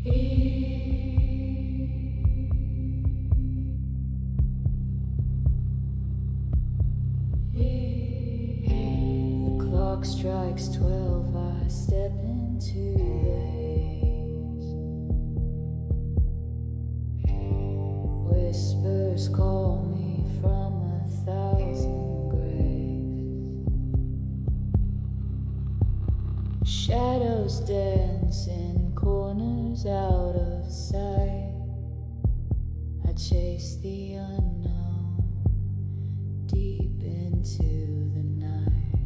The clock strikes 12, I step into the haze. Whispers call me from 1,000 graves. Shadows dance in corners out of sight. I chase the unknown deep into the night.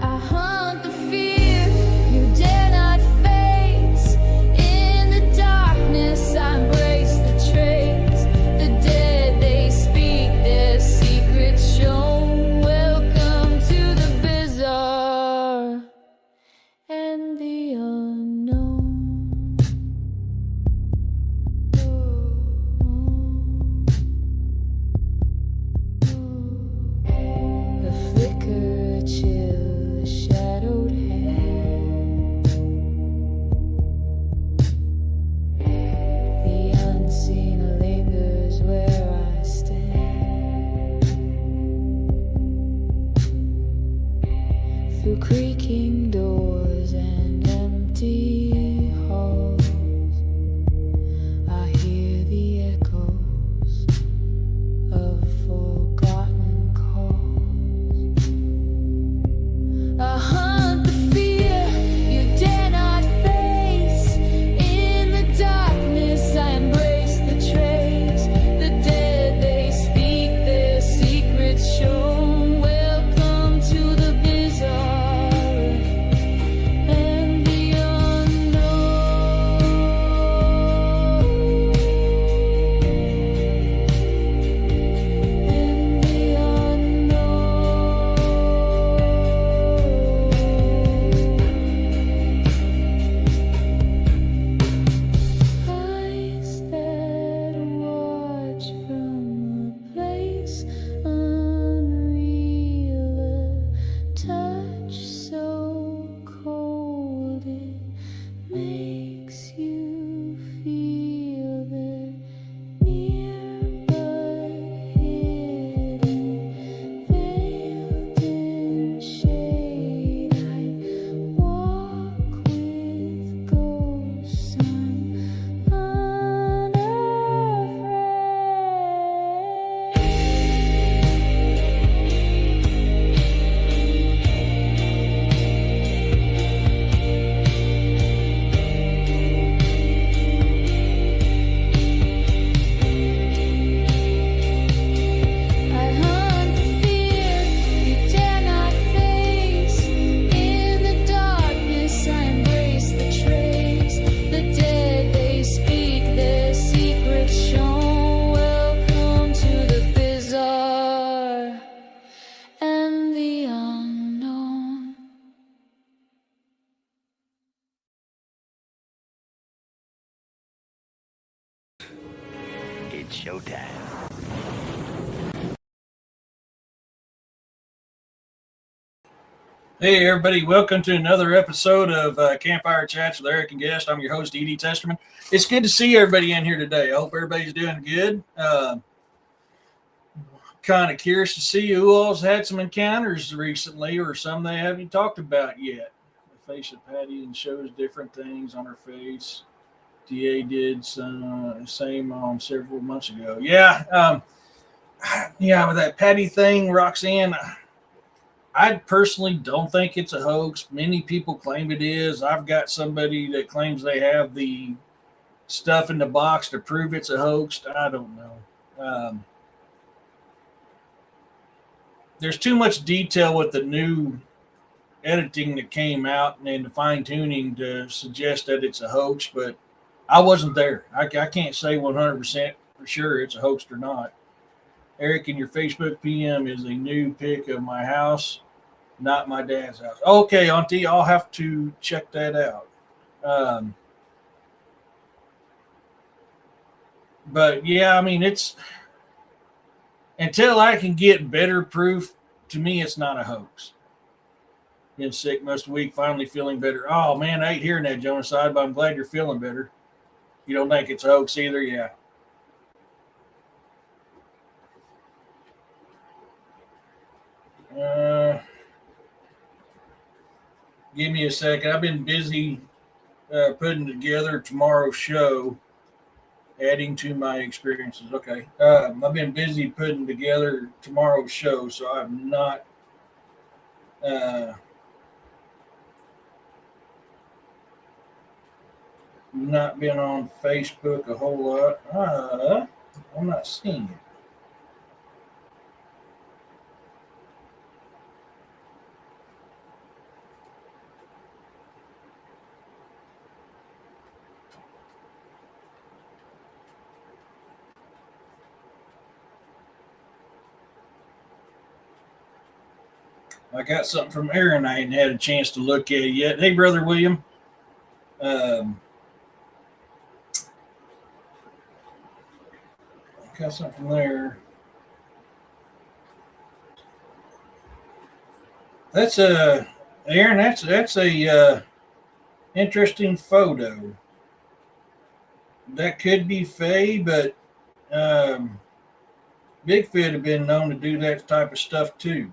I hunt the fear you dare not face. In the darkness I embrace the trace. The dead, they speak their secrets shown. Welcome to the bizarre and the unknown. The flicker, a chill, a shadowed hand. The unseen lingers where I stand. Through creaking doors and empty halls, I hear the echoes of forgotten calls. I hunt the fear you dare not face. In the darkness I embrace the trace. The dead, they speak their secrets shown. Welcome to the bizarre and the unknown. And the unknown. Eyes that watch from a place unreal, a touch so cold it makes you feel they're near but hidden, veiled in shade. I walk with ghosts, I'm unafraid. I hunt the fear you dare not face. In the darkness I embrace the trace. The dead, they speak their secrets shown. Welcome to the bizarre and the unknown. It's showtime. Hey everybody, welcome to another episode of Campfire Chats with Eric and Guest. I'm your host, Edie Testerman. It's good to see everybody in here today. I hope everybody's doing good. Kind of curious to see who all's had some encounters recently or some they haven't talked about yet. The face of Patty and shows different things on her face. DA did some same on several months ago. Yeah, with that Patty thing, Roxanne, I personally don't think it's a hoax. Many people claim it is. I've got somebody that claims they have the stuff in the box to prove it's a hoax. I don't know. There's too much detail with the new editing that came out and the fine tuning to suggest that it's a hoax, but I wasn't there. I can't say 100% for sure it's a hoax or not. Eric, in your Facebook PM is a new pic of my house, not my dad's house. Okay, Auntie, I'll have to check that out. But yeah, I mean, it's until I can get better proof, to me, it's not a hoax. Been sick most of the week, finally feeling better. Oh man, I hate hearing that, Jonaside, but I'm glad you're feeling better. You don't think it's a hoax either? Yeah. Give me a second. I've been busy putting together tomorrow's show, adding to my experiences. Okay. I've been busy putting together tomorrow's show, so I've uh, not been on Facebook a whole lot. I'm not seeing it. I got something from Aaron I ain't had a chance to look at it yet. Hey, Brother William. Um, got something there. That's a Aaron. That's a interesting photo. That could be Faye, but um, Bigfoot have been known to do that type of stuff too.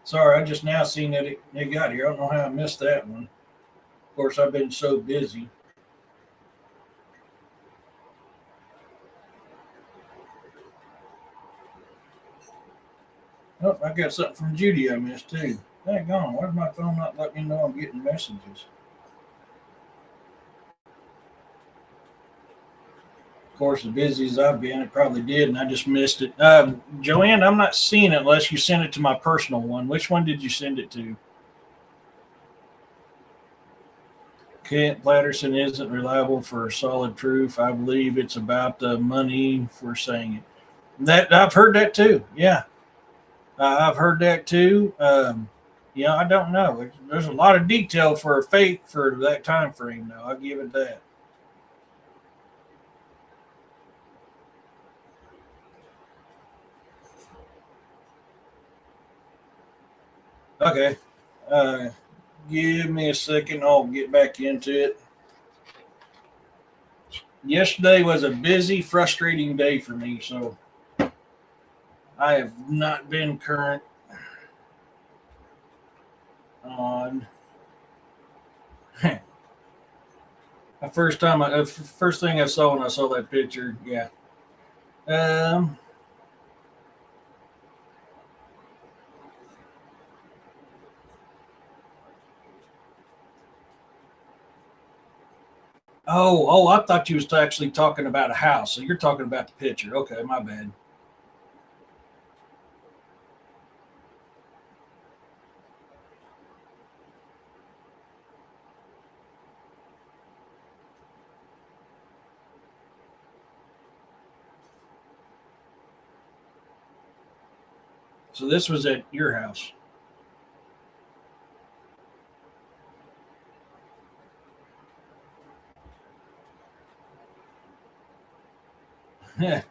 Sorry, I just now seen that it got here. I don't know how I missed that one. Of course, I've been so busy. Oh, I got something from Judy I missed too. Dang on, why's my phone not letting me know I'm getting messages? Of course, as busy as I've been, it probably did, and I just missed it. Joanne, I'm not seeing it unless you sent it to my personal one. Which one did you send it to? Kent Patterson isn't reliable for solid proof. I believe it's about the money for saying it. That I've heard that too. Yeah, I've heard that too. Yeah, I don't know. There's a lot of detail for a fake for that time frame, though. I'll give it that. Okay. Uh, Give me a second. I'll get back into it. Yesterday was a busy, frustrating day for me, so I have not been current on. First thing I saw when I saw that picture, yeah. Um. Oh, I thought you was actually talking about a house. So you're talking about the picture. Okay, my bad. So this was at your house. Yeah,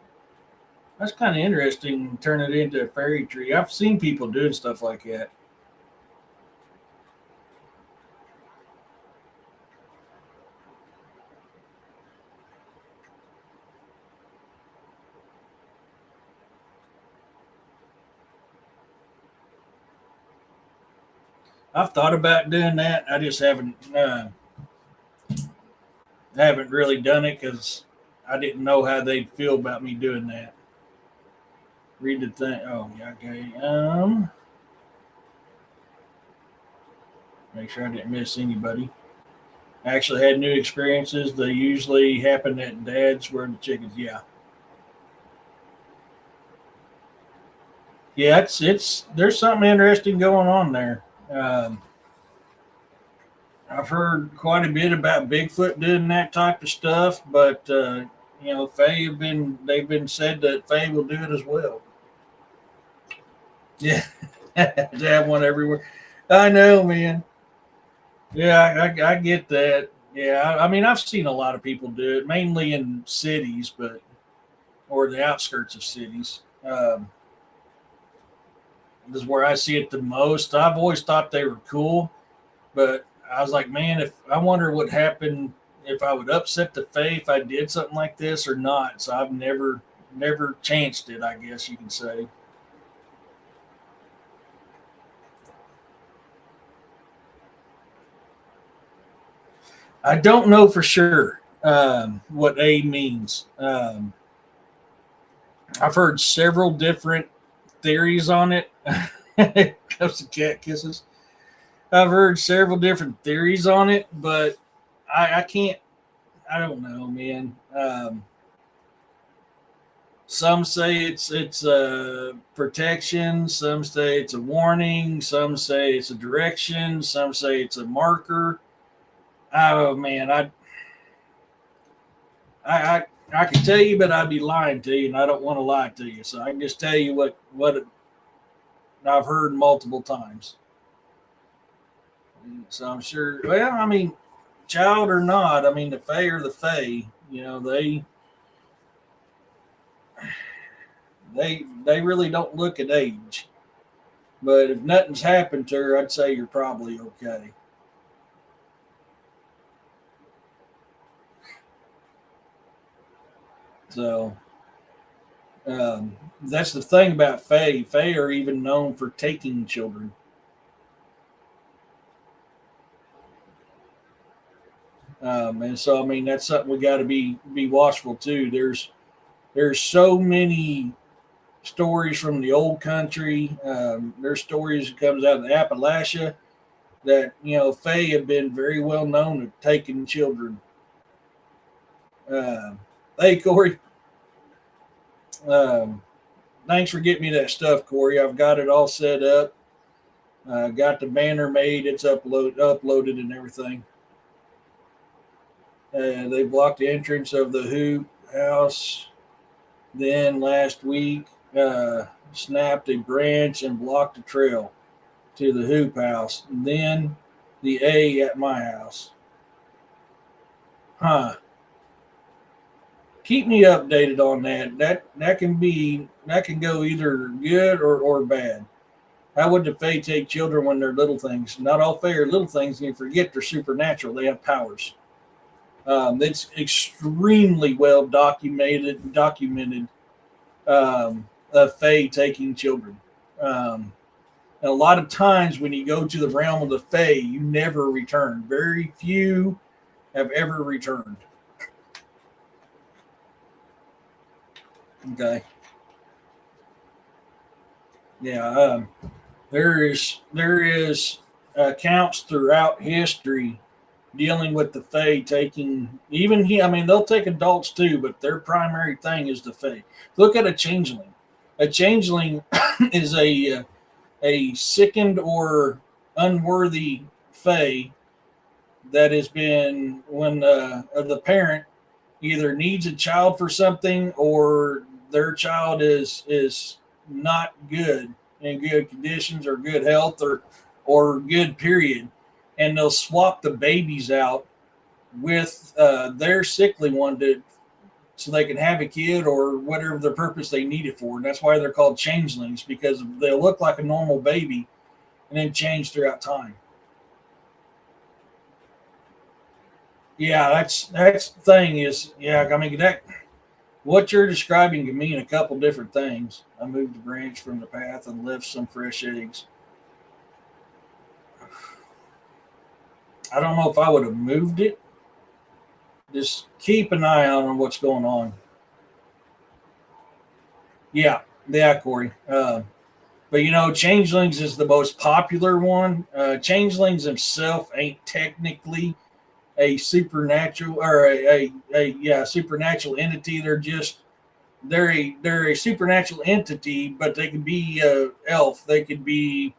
that's kind of interesting. Turn it into a fairy tree. I've seen people doing stuff like that. I've thought about doing that. I just haven't really done it because I didn't know how they'd feel about me doing that. Read the thing. Oh, yeah, okay. Make sure I didn't miss anybody. I actually had new experiences. They usually happen at Dad's where the chickens. Yeah, yeah. It's there's something interesting going on there. Um, I've heard quite a bit about Bigfoot doing that type of stuff, but Faye they've been said that Faye will do it as well. Yeah, to have one everywhere. I know, man. Yeah, I get that. Yeah, I mean, I've seen a lot of people do it, mainly in cities, but or the outskirts of cities. is where I see it the most. I've always thought they were cool, but I was like, man, if I wonder what happened if I would upset the fae if I did something like this or not. So I've never chanced it, I guess you can say. I don't know for sure what A means. I've heard several different theories on it. Comes to cat kisses. I've heard several different theories on it, but I can't. I don't know, man. Some say it's a protection. Some say it's a warning. Some say it's a direction. Some say it's a marker. Oh man, I I can tell you, but I'd be lying to you, and I don't want to lie to you. So I can just tell you what I've heard multiple times. So I'm sure. Well, I mean, child or not, I mean the Fae are the Fae. You know they really don't look at age. But if nothing's happened to her, I'd say you're probably okay. So that's the thing about Fae. Fae are even known for taking children. And so I mean that's something we got to be watchful too. There's so many stories from the old country. There's stories that comes out of the Appalachia that Fae have been very well known at taking children. Uh, hey Corey, um, thanks for getting me that stuff, Corey. I've got it all set up. Got the banner made. It's uploaded and everything. They blocked the entrance of the hoop house. Then last week, snapped a branch and blocked the trail to the hoop house. And then the A at my house. Huh. Keep me updated on that. That can go either good or bad. How would the Fae take children when they're little things? Not all Fae are little things, and you forget they're supernatural. They have powers. It's extremely well documented of Fae taking children. And a lot of times when you go to the realm of the Fae, you never return. Very few have ever returned. Okay. Yeah. There is accounts throughout history dealing with the Fae taking even he. I mean, they'll take adults too, but their primary thing is the Fae. Look at a changeling. A changeling is a sickened or unworthy Fae that has been when the parent either needs a child for something or their child is not good in good conditions or good health or good period, and they'll swap the babies out with their sickly one so they can have a kid or whatever the purpose they need it for. And that's why they're called changelings because they'll look like a normal baby and then change throughout time. Yeah, that's the thing is yeah. I mean that what you're describing can mean a couple different things. I moved the branch from the path and left some fresh eggs. I don't know if I would have moved it. Just keep an eye on what's going on. Yeah, yeah, Corey. But Changelings is the most popular one. Changelings themselves ain't technically a supernatural or a supernatural entity. They're a supernatural entity, but they could be elf. They could be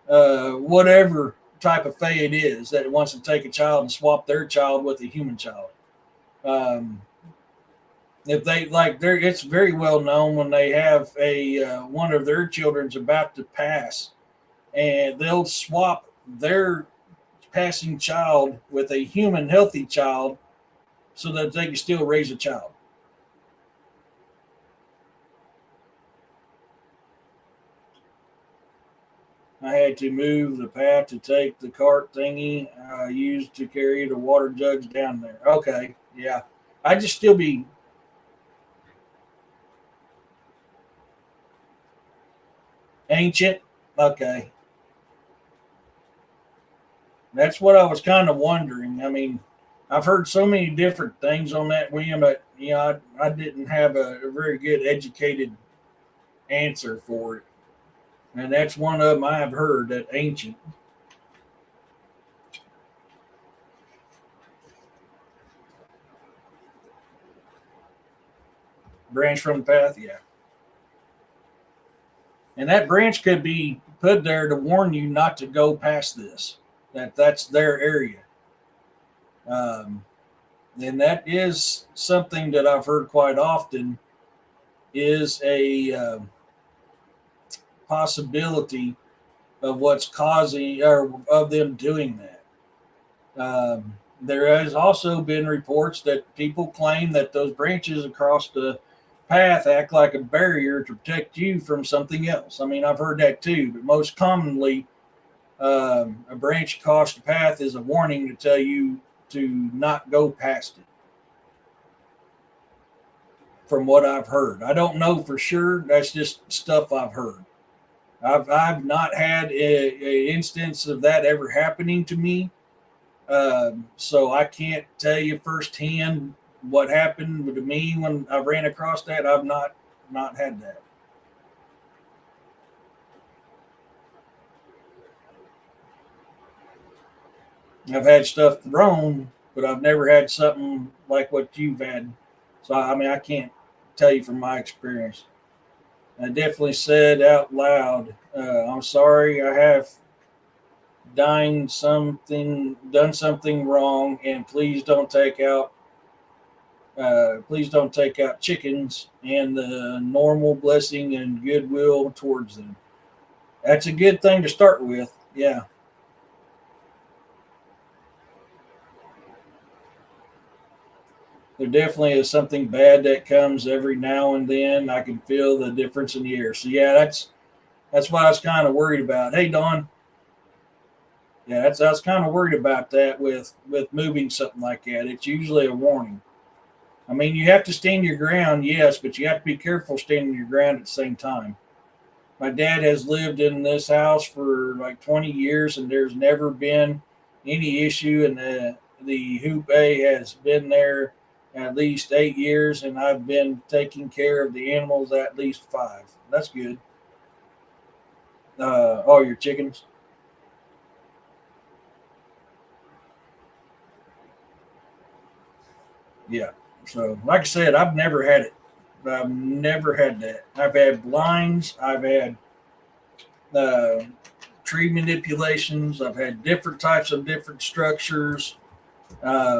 whatever type of fae it is that wants to take a child and swap their child with a human child. Um, if they like, it's very well known when they have a one of their children's about to pass, and they'll swap their passing child with a human healthy child so that they can still raise a child. I had to move the path to take the cart thingy I used to carry the water jugs down there. Okay, yeah. I'd just still be ancient. Okay. That's what I was kind of wondering. I mean, I've heard so many different things on that, William, but I didn't have a very good educated answer for it. And that's one of them I've heard, that ancient branch from the path. Yeah. And that branch could be put there to warn you not to go past this. That's their area. Um, and that is something that I've heard quite often is a possibility of what's causing or of them doing that. There has also been reports that people claim that those branches across the path act like a barrier to protect you from something else. I mean, I've heard that too, but most commonly, a branch across the path is a warning to tell you to not go past it. From what I've heard, I don't know for sure. That's just stuff I've heard. I've not had a instance of that ever happening to me, so I can't tell you firsthand what happened to me when I ran across that. I've not had that. I've had stuff thrown, but I've never had something like what you've had. So I mean, I can't tell you from my experience. I definitely said out loud, "I'm sorry, I have done something wrong, and please don't take out chickens and the normal blessing and goodwill towards them." That's a good thing to start with. Yeah, there definitely is something bad that comes every now and then. I can feel the difference in the air. So yeah, that's what I was kind of worried about. Hey, Don. Yeah, I was kind of worried about that with moving something like that. It's usually a warning. I mean, you have to stand your ground, yes, but you have to be careful standing your ground at the same time. My dad has lived in this house for like 20 years, and there's never been any issue. And the hoop A has been there at least 8 years, and I've been taking care of the animals at least five. That's good. All your chickens. Yeah. So, like I said, I've never had it. I've never had that. I've had blinds. I've had uh, tree manipulations. I've had different types of different structures,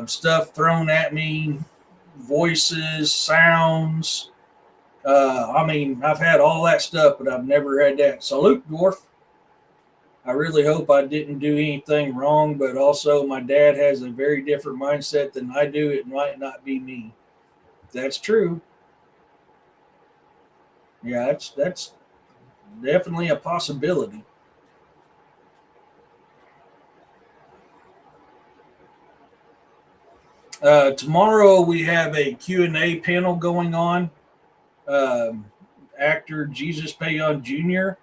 stuff thrown at me, voices, sounds. I mean, I've had all that stuff, but I've never had that. Salute, dwarf. I really hope I didn't do anything wrong, but also my dad has a very different mindset than I do. It might not be me. That's true. Yeah, that's definitely a possibility. Tomorrow we have a Q&A panel going on. Um, Actor Jesus Payon Jr.,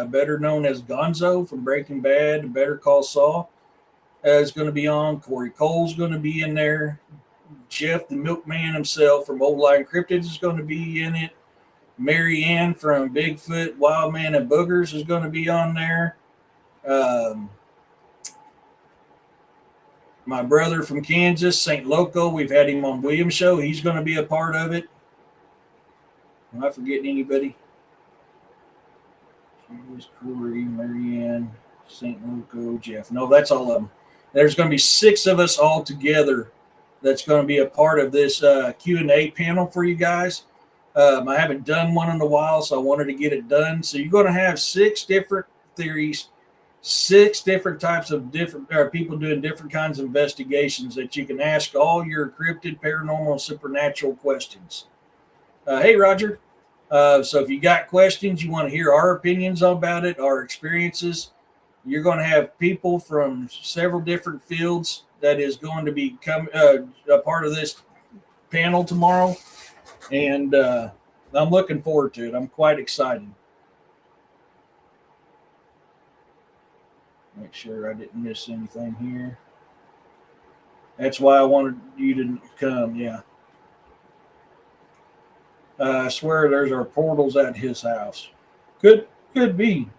better known as Gonzo from Breaking Bad and Better Call Saul, is going to be on. Corey Cole's going to be in there. Jeff the Milkman himself from Old Line Cryptids is going to be in it. Mary Ann from Bigfoot, Wild Man, and Boogers is going to be on there. Um, my brother from Kansas, St. Loco, we've had him on William's show. He's going to be a part of it. Am I forgetting anybody? Here's Corey, Marianne, St. Loco, Jeff. No, that's all of them. There's going to be six of us all together that's going to be a part of this Q&A panel for you guys. I haven't done one in a while, so I wanted to get it done. So you're going to have six different theories, six different types of different people doing different kinds of investigations that you can ask all your cryptid, paranormal, and supernatural questions. Hey, Roger. So if you got questions, you want to hear our opinions about it, our experiences, You're going to have people from several different fields that is going to be a part of this panel tomorrow, and I'm looking forward to it. I'm quite excited. Make sure I didn't miss anything here. That's why I wanted you to come. Yeah. I swear there's our portals at his house. Could be.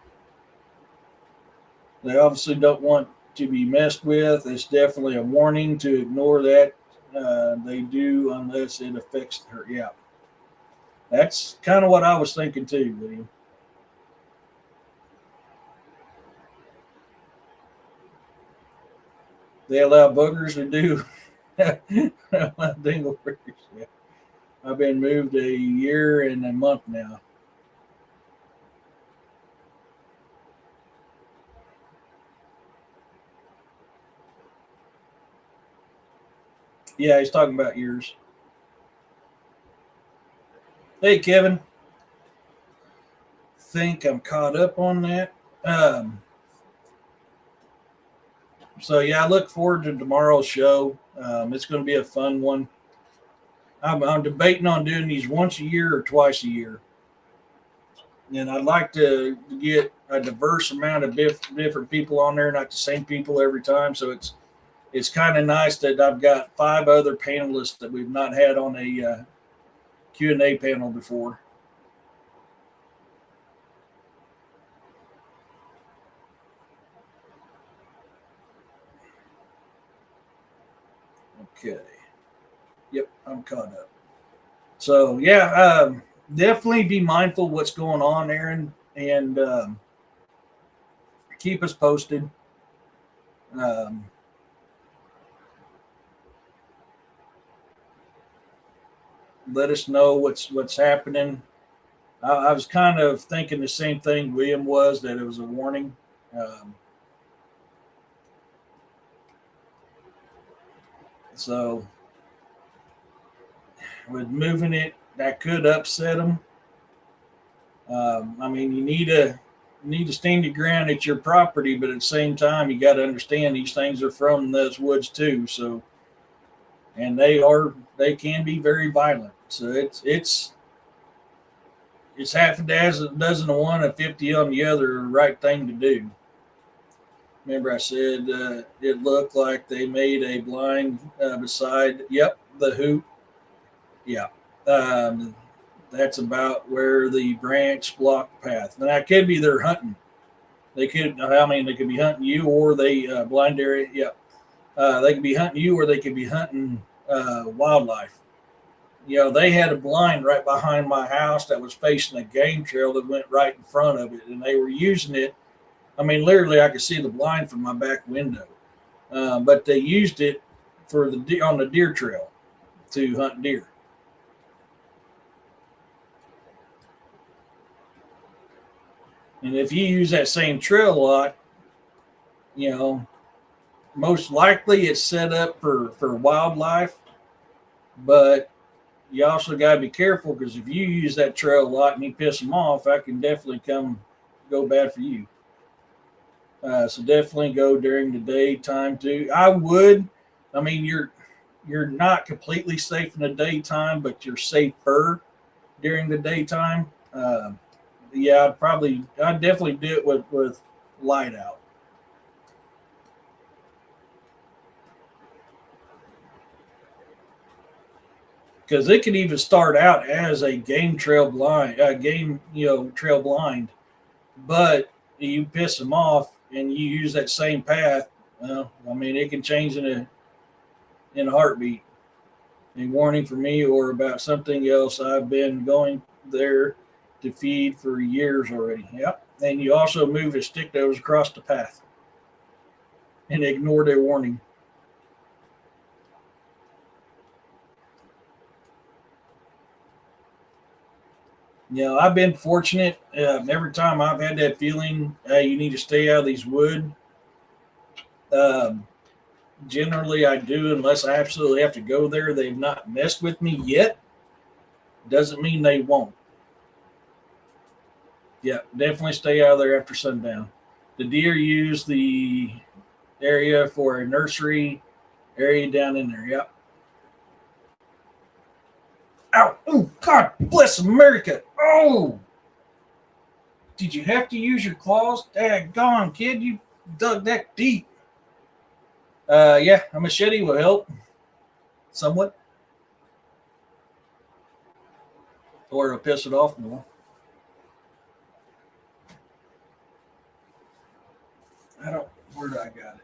They obviously don't want to be messed with. It's definitely a warning to ignore that. They do unless it affects her. Yeah. That's kind of what I was thinking too, William. They allow boogers to do dingleberries. Yeah. I've been moved a year and a month now. Yeah, he's talking about yours. Hey, Kevin. Think I'm caught up on that. Um, so yeah, I look forward to tomorrow's show. It's going to be a fun one. I'm debating on doing these once a year or twice a year, and I'd like to get a diverse amount of different people on there, not the same people every time. So it's kind of nice that I've got 5 other panelists that we've not had on a Q&A panel before. Okay. Yep, I'm caught up. So yeah, definitely be mindful what's going on, Aaron, and keep us posted. Um, Let us know what's happening. I was kind of thinking the same thing William was, that it was a warning. Um, so with moving it, that could upset them. I mean, you need to stand your ground at your property, but at the same time, you got to understand these things are from those woods too. So, and they can be very violent. So it's half a dozen of one and 50 on the other. Right thing to do. Remember, I said it looked like they made a blind beside. Yep, the hoop. Yeah, um, that's about where the branch blocked path. And that could be they're hunting. They could. I mean, they could be hunting you, or they blind area. Yeah, they could be hunting you, or they could be hunting wildlife. They had a blind right behind my house that was facing a game trail that went right in front of it, and they were using it. I mean, literally, I could see the blind from my back window. But they used it for on the deer trail to hunt deer. And if you use that same trail a lot, you know, most likely it's set up for wildlife, but you also got to be careful, because if you use that trail a lot and you piss them off, that can definitely go bad for you. So definitely go during the daytime too. I would. I mean, you're not completely safe in the daytime, but you're safer during the daytime. Yeah, I'd definitely do it with light out. Because it can even start out as a trail blind, but you piss them off and you use that same path. Well, I mean, it can change in a heartbeat. A warning for me, or about something else I've been going there to feed for years already. Yep. And you also move a stick that was across the path and ignored a warning. I've been fortunate. Every time I've had that feeling, hey, you need to stay out of these wood. Um, Generally, I do unless I absolutely have to go there. They've not messed with me yet. Doesn't mean they won't. Yeah, definitely stay out of there after sundown. The deer use the area for a nursery area down in there. Yep. Ow! Oh, God bless America! Oh! Did you have to use your claws? Daggone, kid, you dug that deep. Yeah, a machete will help somewhat, or it'll piss it off more. I don't. Where did I got it?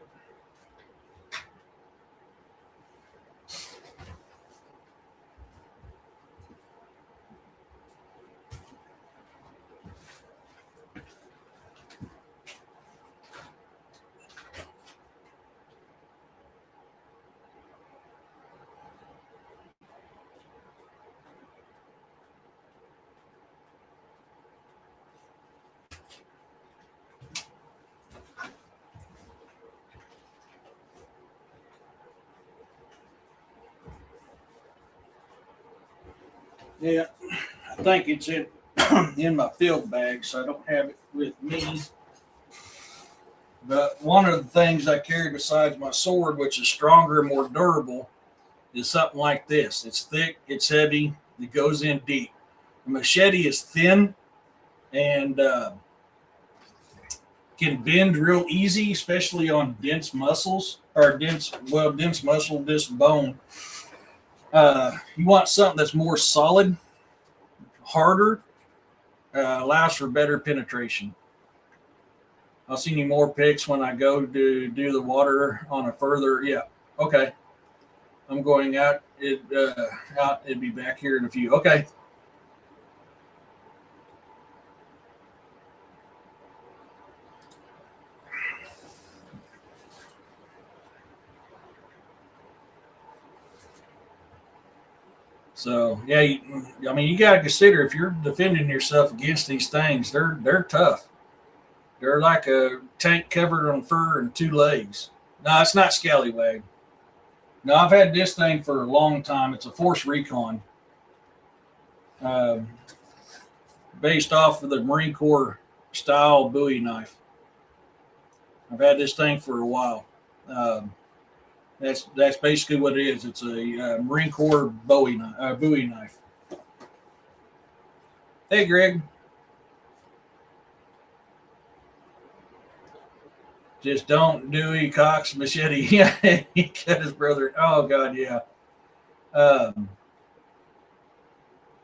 Yeah, I think it's in in my field bag, so I don't have it with me. But one of the things I carry besides my sword, which is stronger and more durable, is something like this. It's thick, it's heavy, it goes in deep. The machete is thin and can bend real easy, especially on dense muscles or dense muscle, dense bone. You want something that's more solid, harder, allows for better penetration. I'll send you more pics when I go to do the water on a further. Yeah, okay. I'm going out. Out. It'd be back here in a few. Okay. So yeah, I mean, you got to consider if you're defending yourself against these things, they're tough. They're like a tank covered in fur and two legs. No, it's not scallywag. No, I've had this thing for a long time. It's a Force Recon, um, based off of the Marine Corps style Bowie knife. I've had this thing for a while. Um, that's basically what it is. It's a Marine Corps Bowie knife. Hey, Greg. Just don't Dewey Cox machete. Yeah, he cut his brother. Oh God, yeah. Um,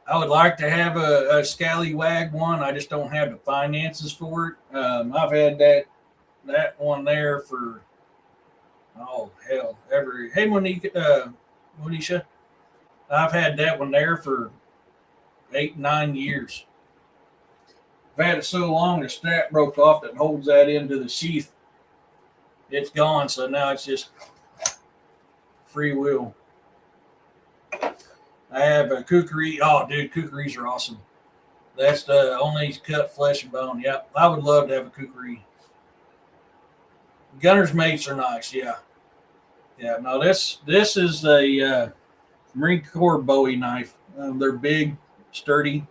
I would like to have a scallywag one. I just don't have the finances for it. I've had that one there for hell ever. Hey, Monisha, I've had that one there for 8 9 years. I've had it so long the strap broke off that holds that into the sheath. It's gone, so now it's just free will. I have a kukri. Oh, dude, kukris are awesome. That's the only cut flesh and bone. Yep, I would love to have a kukri. Gunner's mates are nice. Yeah, yeah. No, this is a Marine Corps Bowie knife. They're big, sturdy.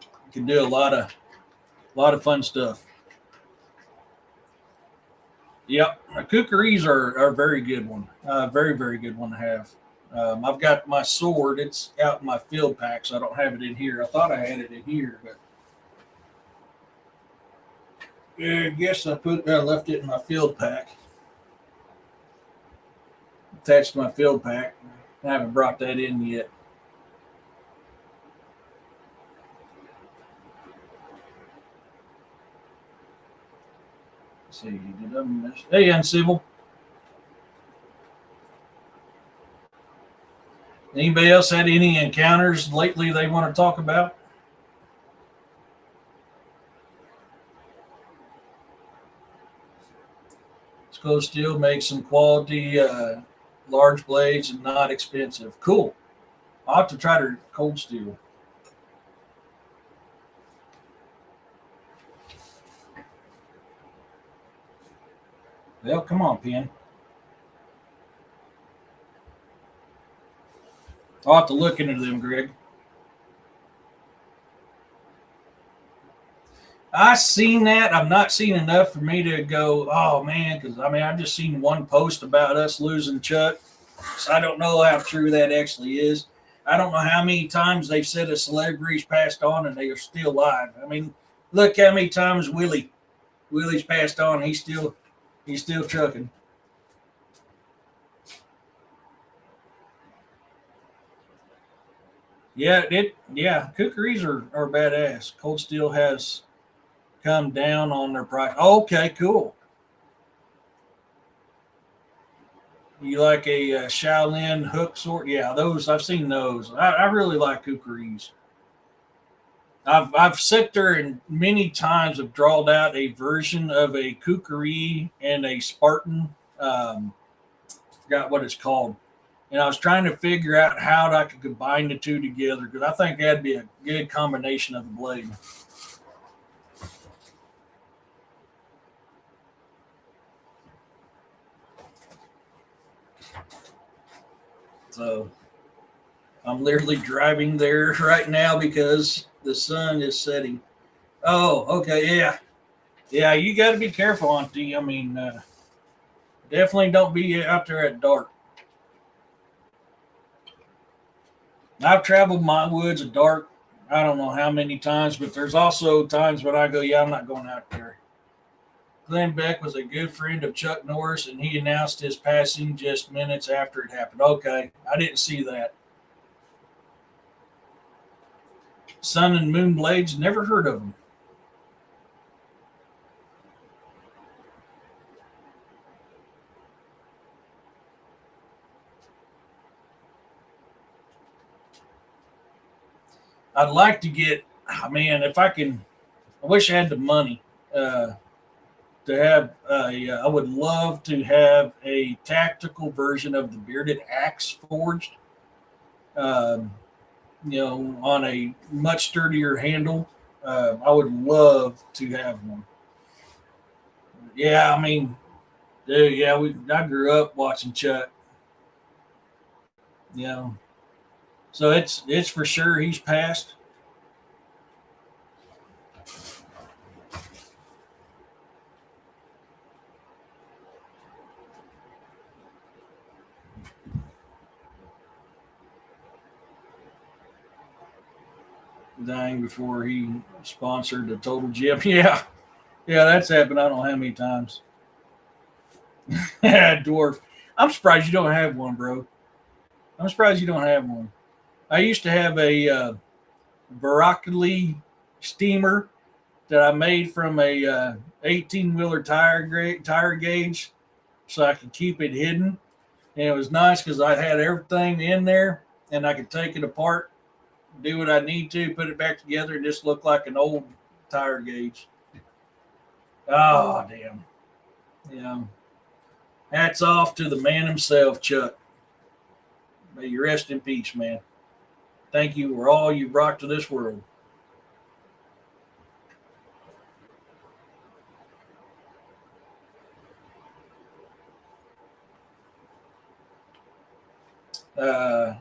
You can do a lot of fun stuff. Yep, kukris are a very good one. Very very good one to have. I've got my sword. It's out in my field pack, so I don't have it in here. I thought I had it in here, but yeah, I guess I left it in my field pack. Attached to my field pack. I haven't brought that in yet. Let's see, did I miss? Hey, Uncivil. Anybody else had any encounters lately they want to talk about? School Steel makes some quality large blades and not expensive. Cool. I'll have to try to cold steel. Well, come on, Pen. I'll have to look into them, Greg. I seen that. I've not seen enough for me to go, oh man, because I mean I've just seen one post about us losing Chuck, so I don't know how true that actually is. I don't know how many times they've said a celebrity's passed on and they are still alive. I mean, look how many times Willie's passed on. He's still trucking. Yeah, cookeries are badass. Cold Steel has come down on their price. Okay, cool. You like a Shaolin hook sword? Yeah, those I've seen those. I really like kukris. I've sat there and many times have drawn out a version of a kukri and a Spartan. Forgot what it's called, and I was trying to figure out how I could combine the two together because I think that'd be a good combination of the blade. So I'm literally driving there right now because the sun is setting. Oh, okay, yeah, yeah. You got to be careful, Auntie. I mean, definitely don't be out there at dark. I've traveled my woods at dark. I don't know how many times, but there's also times when I go, yeah, I'm not going out there. Glenn Beck was a good friend of Chuck Norris, and he announced his passing just minutes after it happened. Okay, I didn't see that. Sun and Moon Blades, never heard of them. I'd like to get, man, if I can, I wish I had the money uh, to have. I would love to have a tactical version of the bearded axe forged. Um, on a much sturdier handle. I would love to have one. Yeah, I mean, dude, yeah, I grew up watching Chuck. You know, so it's for sure he's passed. Dying before he sponsored the Total Gym. Yeah, yeah, that's happened. I don't know how many times. Dwarf. I'm surprised you don't have one, bro. I'm surprised you don't have one. I used to have a broccoli steamer that I made from a 18 wheeler tire gauge, so I could keep it hidden. And it was nice because I had everything in there, and I could take it apart, do what I need to, put it back together, and just look like an old tire gauge. Oh damn! Yeah. Hats off to the man himself, Chuck. May you rest in peace, man. Thank you for all you brought to this world. Uh,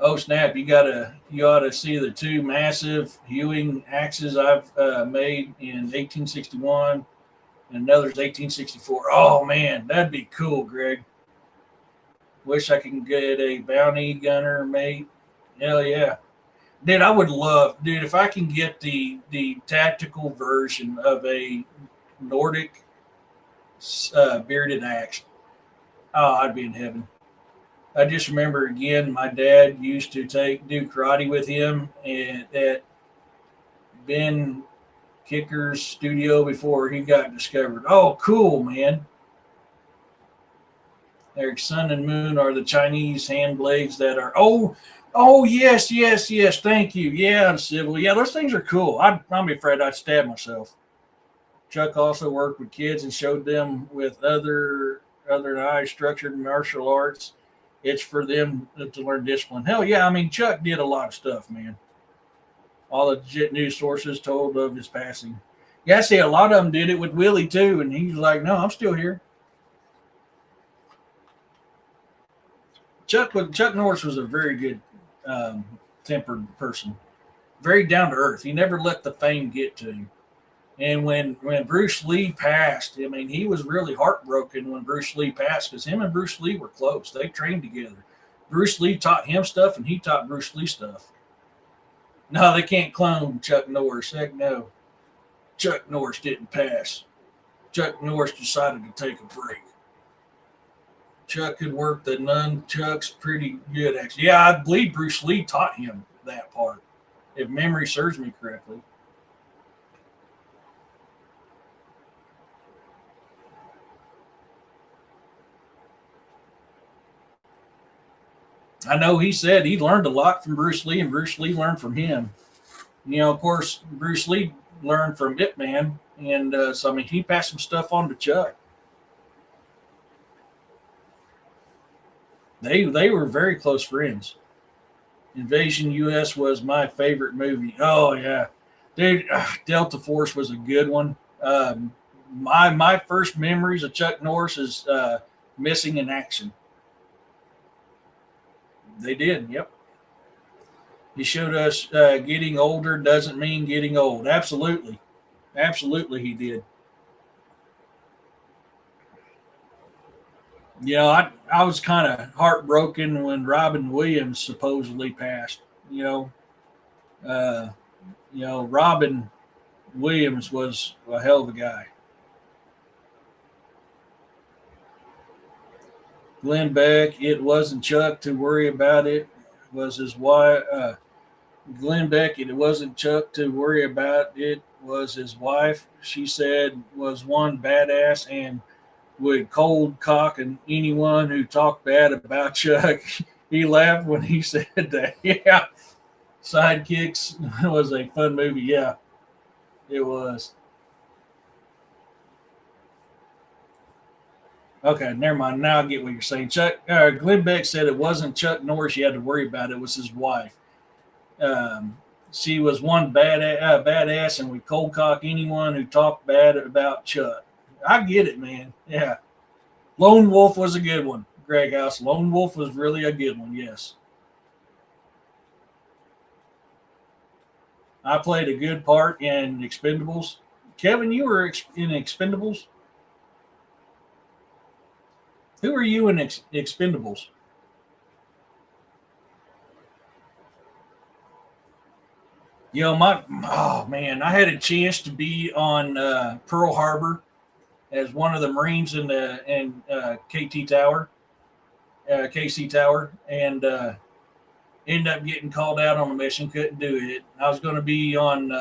oh snap! You ought to see the two massive hewing axes I've made in 1861, and another's 1864. Oh man, that'd be cool, Greg. Wish I could get a bounty gunner mate. Hell yeah, dude! I would love, dude, if I can get the tactical version of a Nordic bearded axe. Oh, I'd be in heaven. I just remember again, my dad used to do karate with him at Ben Kicker's studio before he got discovered. Oh, cool, man. Their sun and moon are the Chinese hand blades that are. Oh, yes, yes, yes. Thank you. Yeah, civil. Yeah, those things are cool. I'm afraid I'd stab myself. Chuck also worked with kids and showed them with other than I structured martial arts. It's for them to learn discipline. Hell yeah, I mean Chuck did a lot of stuff, man. All the legit news sources told of his passing. Yeah, I see a lot of them did it with Willie too, and he's like, "No, I'm still here." Chuck Norris was a very good tempered person. very down to earth. He never let the fame get to him. And when Bruce Lee passed, I mean, he was really heartbroken when Bruce Lee passed because him and Bruce Lee were close. They trained together. Bruce Lee taught him stuff, and he taught Bruce Lee stuff. No, they can't clone Chuck Norris. Heck no. Chuck Norris didn't pass. Chuck Norris decided to take a break. Chuck could work the nunchucks pretty good, actually. Yeah, I believe Bruce Lee taught him that part, if memory serves me correctly. I know he said he learned a lot from Bruce Lee, and Bruce Lee learned from him. You know, of course, Bruce Lee learned from Ip Man, and so I mean, he passed some stuff on to Chuck. They were very close friends. Invasion U.S. was my favorite movie. Oh yeah, dude, Delta Force was a good one. My first memories of Chuck Norris is missing in action. They did, yep. He showed us getting older doesn't mean getting old. Absolutely, absolutely, he did. You know, I was kind of heartbroken when Robin Williams supposedly passed. Uh, Robin Williams was a hell of a guy. Glenn Beck, it wasn't Chuck to worry about it. Was his wife. Glenn Beck, it wasn't Chuck to worry about it. Was his wife. She said was one badass and would cold cock and anyone who talked bad about Chuck. He laughed when he said that. Yeah, Sidekicks was a fun movie. Yeah, it was. Okay, never mind. Now I get what you're saying. Glenn Beck said it wasn't Chuck Norris you had to worry about. It was his wife. She was one badass and would cold cock anyone who talked bad about Chuck. I get it, man. Yeah. Lone Wolf was a good one, Greg House. Lone Wolf was really a good one, yes. I played a good part in Expendables. Kevin, you were in Expendables? Who are you in Expendables? Oh man, I had a chance to be on Pearl Harbor as one of the Marines in KT Tower, KC Tower, and ended up getting called out on a mission. Couldn't do it. I was going to be on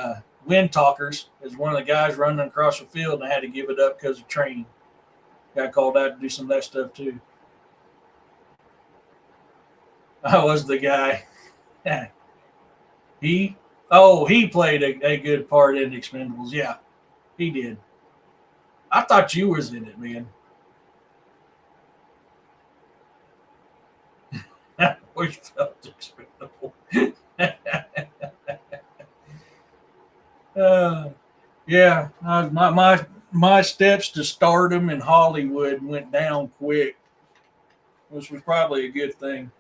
Wind Talkers as one of the guys running across the field, and I had to give it up because of training. Got called out to do some of that stuff too. I was the guy. he he played a good part in Expendables. Yeah, he did. I thought you was in it, man. We felt expendable. uh, yeah, my steps to stardom in Hollywood went down quick, which was probably a good thing.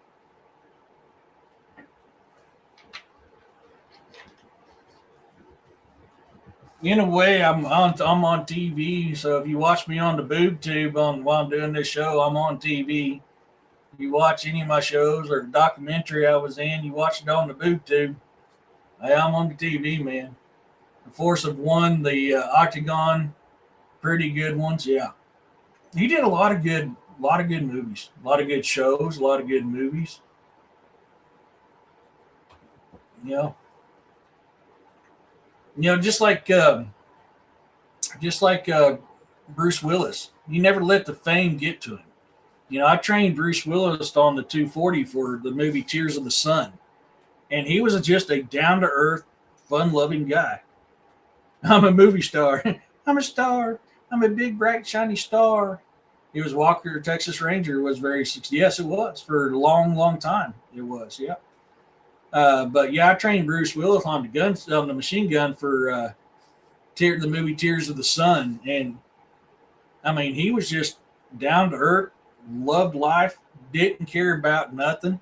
In a way, I'm on TV. So if you watch me on the boob tube while I'm doing this show, I'm on TV. You watch any of my shows or the documentary I was in, you watch it on the boob tube. I'm on the TV, man. The Force of One, the Octagon, pretty good ones. Yeah, he did a lot of good movies, a lot of good shows, a lot of good movies. You know, just like Bruce Willis, he never let the fame get to him. I trained Bruce Willis on the 240 for the movie Tears of the Sun, and he was just a down to earth, fun loving guy. I'm a movie star. I'm a star. I'm a big, bright, shiny star. He was Walker, Texas Ranger, was very successful. Yes, it was for a long, long time. It was, yeah. But yeah, I trained Bruce Willis on the machine gun for the movie Tears of the Sun, and I mean, he was just down to earth, loved life, didn't care about nothing.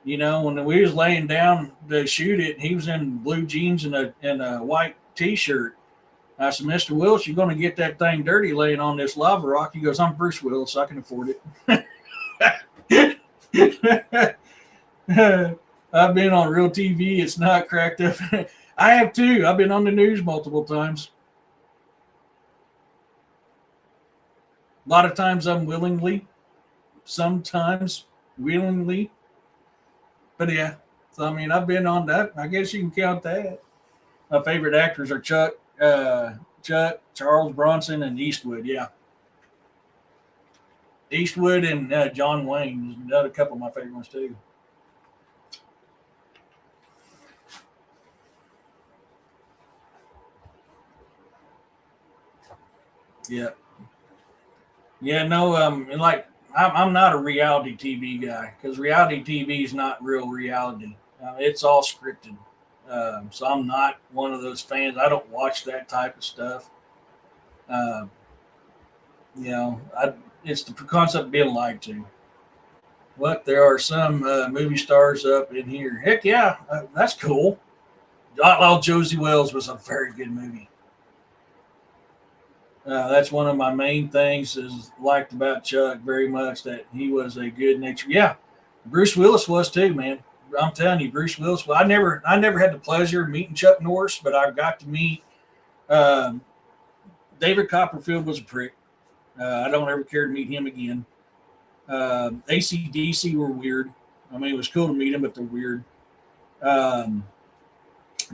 You know, when we was laying down to shoot it, he was in blue jeans and a white T-shirt. I said, Mr. Willis, you're going to get that thing dirty laying on this lava rock. He goes, I'm Bruce Willis. I can afford it. I've been on real TV. It's not cracked up. I have too. I've been on the news multiple times. A lot of times unwillingly, sometimes willingly. But yeah, so I mean, I've been on that. I guess you can count that. My favorite actors are Chuck, Charles Bronson, and Eastwood. Yeah, Eastwood and John Wayne. Another couple of my favorite ones too. Yeah, yeah. No, and like I'm not a reality TV guy because reality TV is not real reality. It's all scripted. So I'm not one of those fans. I don't watch that type of stuff. Uh, it's the concept of being lied to. What there are some movie stars up in here. Heck yeah, that's cool. Outlaw Josie Wells was a very good movie. That's one of my main things is liked about Chuck very much that he was a good nature. Yeah, Bruce Willis was too, man. I'm telling you, Bruce Willis. Well, I never had the pleasure of meeting Chuck Norris, but I got to meet um, David Copperfield was a prick. I don't ever care to meet him again. ACDC were weird. I mean, it was cool to meet him, but they're weird. Um,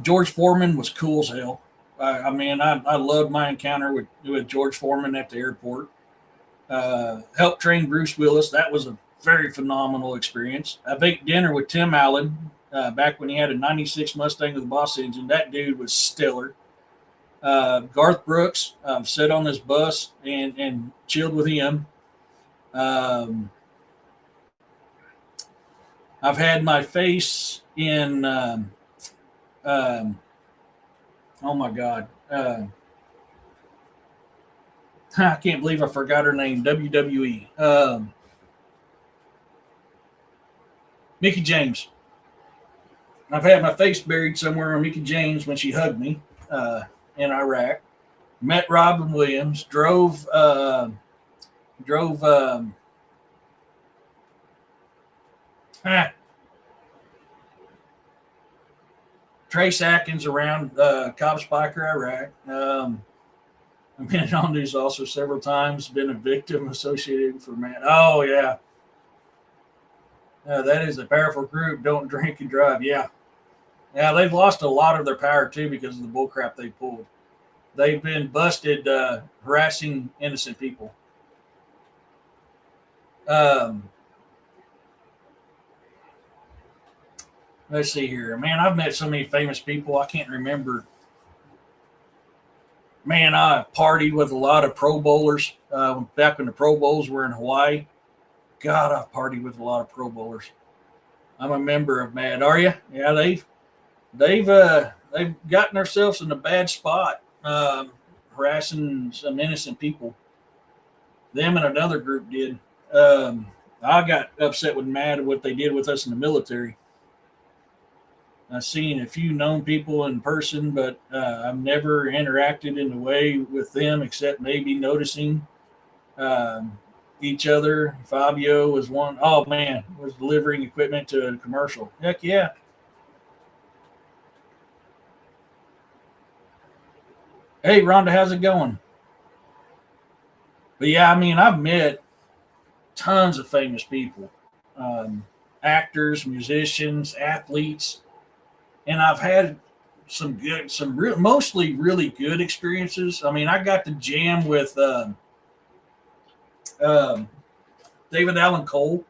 George Foreman was cool as hell. I loved my encounter with George Foreman at the airport. Helped train Bruce Willis. That was a very phenomenal experience. I ate dinner with Tim Allen back when he had a 96 Mustang with a Boss engine. That dude was stellar. Garth Brooks, sat on this bus and chilled with him. Um, I've had my face in, um, oh my God. I can't believe I forgot her name, WWE. Mickey James. I've had my face buried somewhere on Mickey James when she hugged me in Iraq. Met Robin Williams. Drove Trace Atkins around Cobb Spiker, Iraq. I've been on news also several times. Been a victim associated for man. Oh yeah, that is a powerful group. Don't drink and drive. Yeah, yeah. They've lost a lot of their power too because of the bullcrap they pulled. They've been busted harassing innocent people. Um, let's see here, man. I've met so many famous people. I can't remember. Man, I partied with a lot of Pro Bowlers back when the Pro Bowls were in Hawaii. God, I've partied with a lot of Pro Bowlers. I'm a member of Mad. Are you? Yeah, they've gotten themselves in a bad spot, harassing some innocent people. Them and another group did. I got upset with Mad at what they did with us in the military. I've seen a few known people in person, but I've never interacted in a way with them except maybe noticing each other. Fabio was one. Oh man, was delivering equipment to a commercial. Heck yeah. Hey Rhonda, how's it going? But yeah, I mean, I've met tons of famous people, actors, musicians, athletes, and I've had mostly really good experiences. I mean, I got to jam with um, David Allen Cole.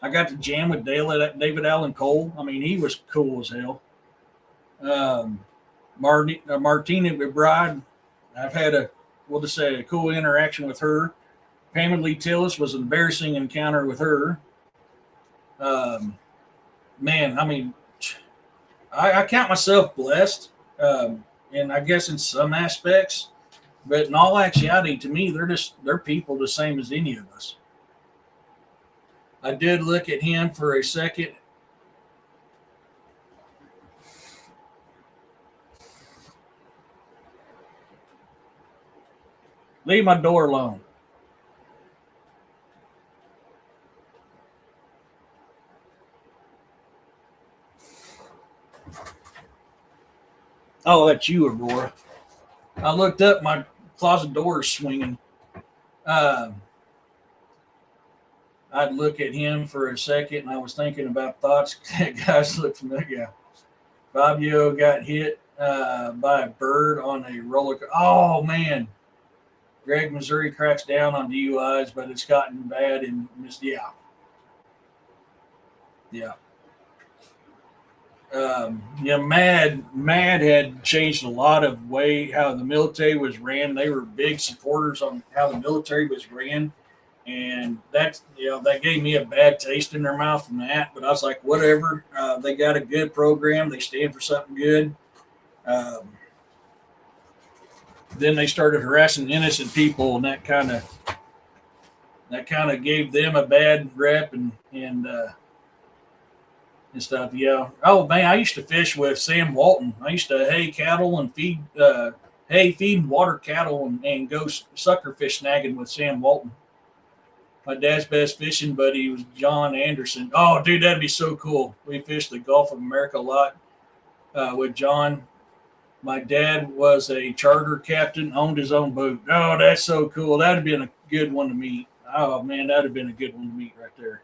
I got to jam with David Allen Cole. I mean, he was cool as hell. Um, Martina McBride. I've had we'll just say, a cool interaction with her. Pamela Lee Tillis was an embarrassing encounter with her. Um, man, I mean, I count myself blessed, and I guess in some aspects, but in all actuality, to me, they're people the same as any of us. I did look at him for a second Leave my door alone. Oh, that's you, Aurora. I looked up, my closet door is swinging. Uh, I'd look at him for a second, and I was thinking about thoughts. Guys, look familiar. Yeah. Fabio got hit by a bird on a roller coaster. Oh, man. Greg, Missouri cracks down on DUIs, but it's gotten bad in yeah. Yeah. Yeah, Mad had changed a lot of way how the military was ran. They were big supporters on how the military was ran, and that's that gave me a bad taste in their mouth from that. But I was like, whatever. They got a good program. They stand for something good. Um, then they started harassing innocent people, and that kind of gave them a bad rep and stuff. Yeah. Oh man, I used to fish with Sam Walton. I used to hay cattle and feed and water cattle and go sucker fish snagging with Sam Walton. My dad's best fishing buddy was John Anderson. Oh, dude, that'd be so cool. We fished the Gulf of America a lot with John. My dad was a charter captain, owned his own boat. Oh, that's so cool. That'd have been a good one to meet. Oh man, that'd have been a good one to meet right there.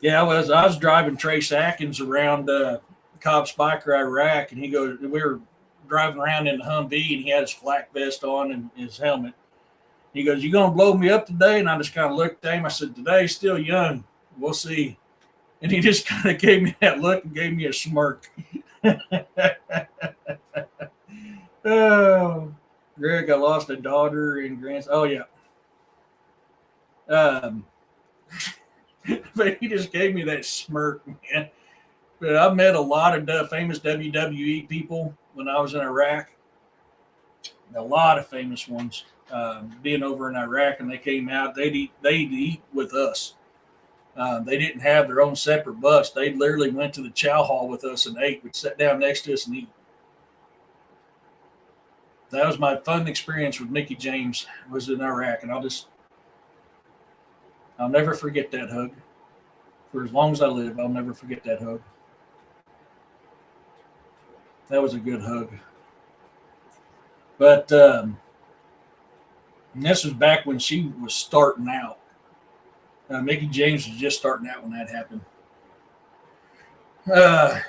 Yeah, I was driving Trace Atkins around Cobb Spiker, Iraq, and he goes, we were driving around in the Humvee, and he had his flak vest on and his helmet. He goes, "You gonna blow me up today?" And I just kind of looked at him. I said, "Today's still young. We'll see." And he just kind of gave me that look and gave me a smirk. Oh, Greg, I lost a daughter and grandson. Oh yeah. Um, but he just gave me that smirk, man. But I met a lot of famous WWE people when I was in Iraq. A lot of famous ones. Being over in Iraq, and they came out, they'd eat with us. They didn't have their own separate bus. They literally went to the chow hall with us and ate. Would sit down next to us and eat. That was my fun experience with Mickey James. Was in Iraq, and I'll never forget that hug. For as long as I live, I'll never forget that hug. That was a good hug. But this was back when she was starting out. Mickey James was just starting out when that happened. Uh,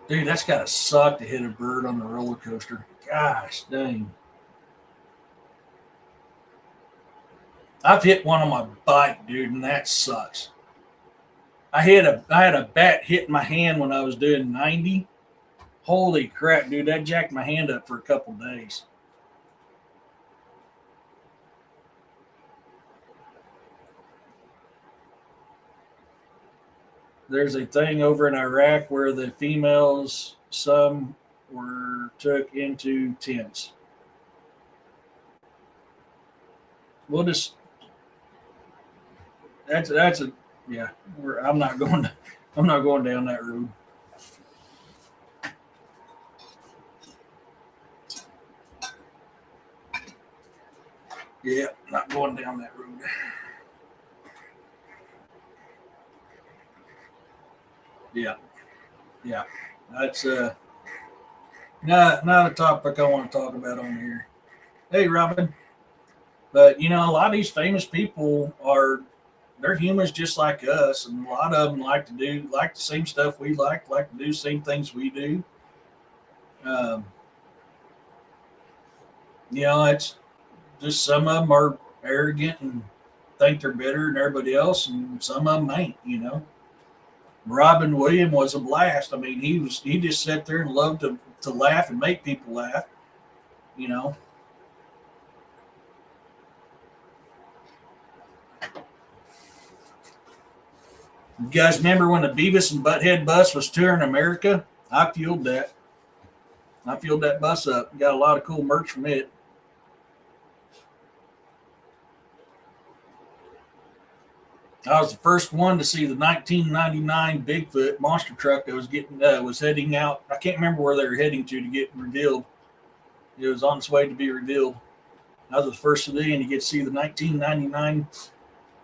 Dude, that's gotta suck to hit a bird on the roller coaster. Gosh dang. I've hit one on my bike, dude, and that sucks. I had a bat hit my hand when I was doing 90. Holy crap, dude, that jacked my hand up for a couple days. There's a thing over in Iraq where the females, some were took into tents. We'll just that's a yeah. I'm not going. I'm not going down that road. Yeah, not going down that road. Yeah, yeah. That's not a topic I want to talk about on here. Hey, Robin. But a lot of these famous people they're humans just like us, and a lot of them like the same stuff we like to do the same things we do. Um, it's just some of them are arrogant and think they're better than everybody else, and some of them ain't. Robin Williams was a blast. I mean, he just sat there and loved to laugh and make people laugh. You know, you guys remember when the Beavis and Butthead bus was touring America? I fueled that. I fueled that bus up. Got a lot of cool merch from it. I was the first one to see the 1999 Bigfoot monster truck that was heading out. I can't remember where they were heading to get revealed. It was on its way to be revealed. I was the first civilian to get to see the 1999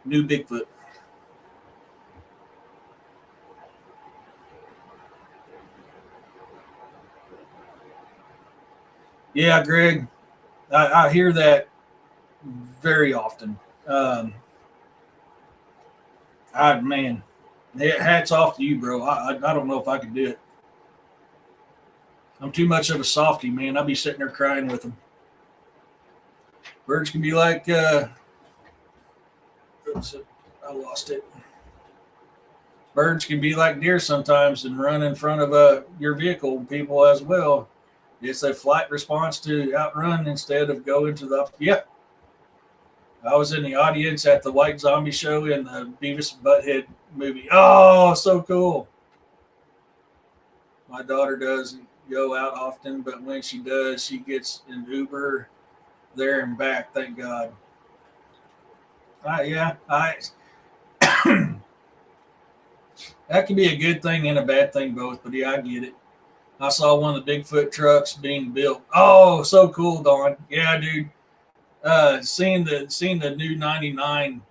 new Bigfoot. Yeah, Greg, I hear that very often. Um, man, hats off to you, bro. I don't know if I could do it. I'm too much of a softy, man. I'll be sitting there crying with them. Birds can be like, oops, I lost it. Birds can be like deer sometimes and run in front of your vehicle, people as well. It's a flight response to outrun instead of go into the. Yeah, I was in the audience at the White Zombie show in the Beavis and Butthead movie. Oh, so cool. My daughter doesn't go out often, but when she does, she gets an Uber there and back. Thank God. Yeah, that can be a good thing and a bad thing both. But yeah, I get it. I saw one of the Bigfoot trucks being built. Oh, so cool, Don. Yeah, dude. Seeing the new '99,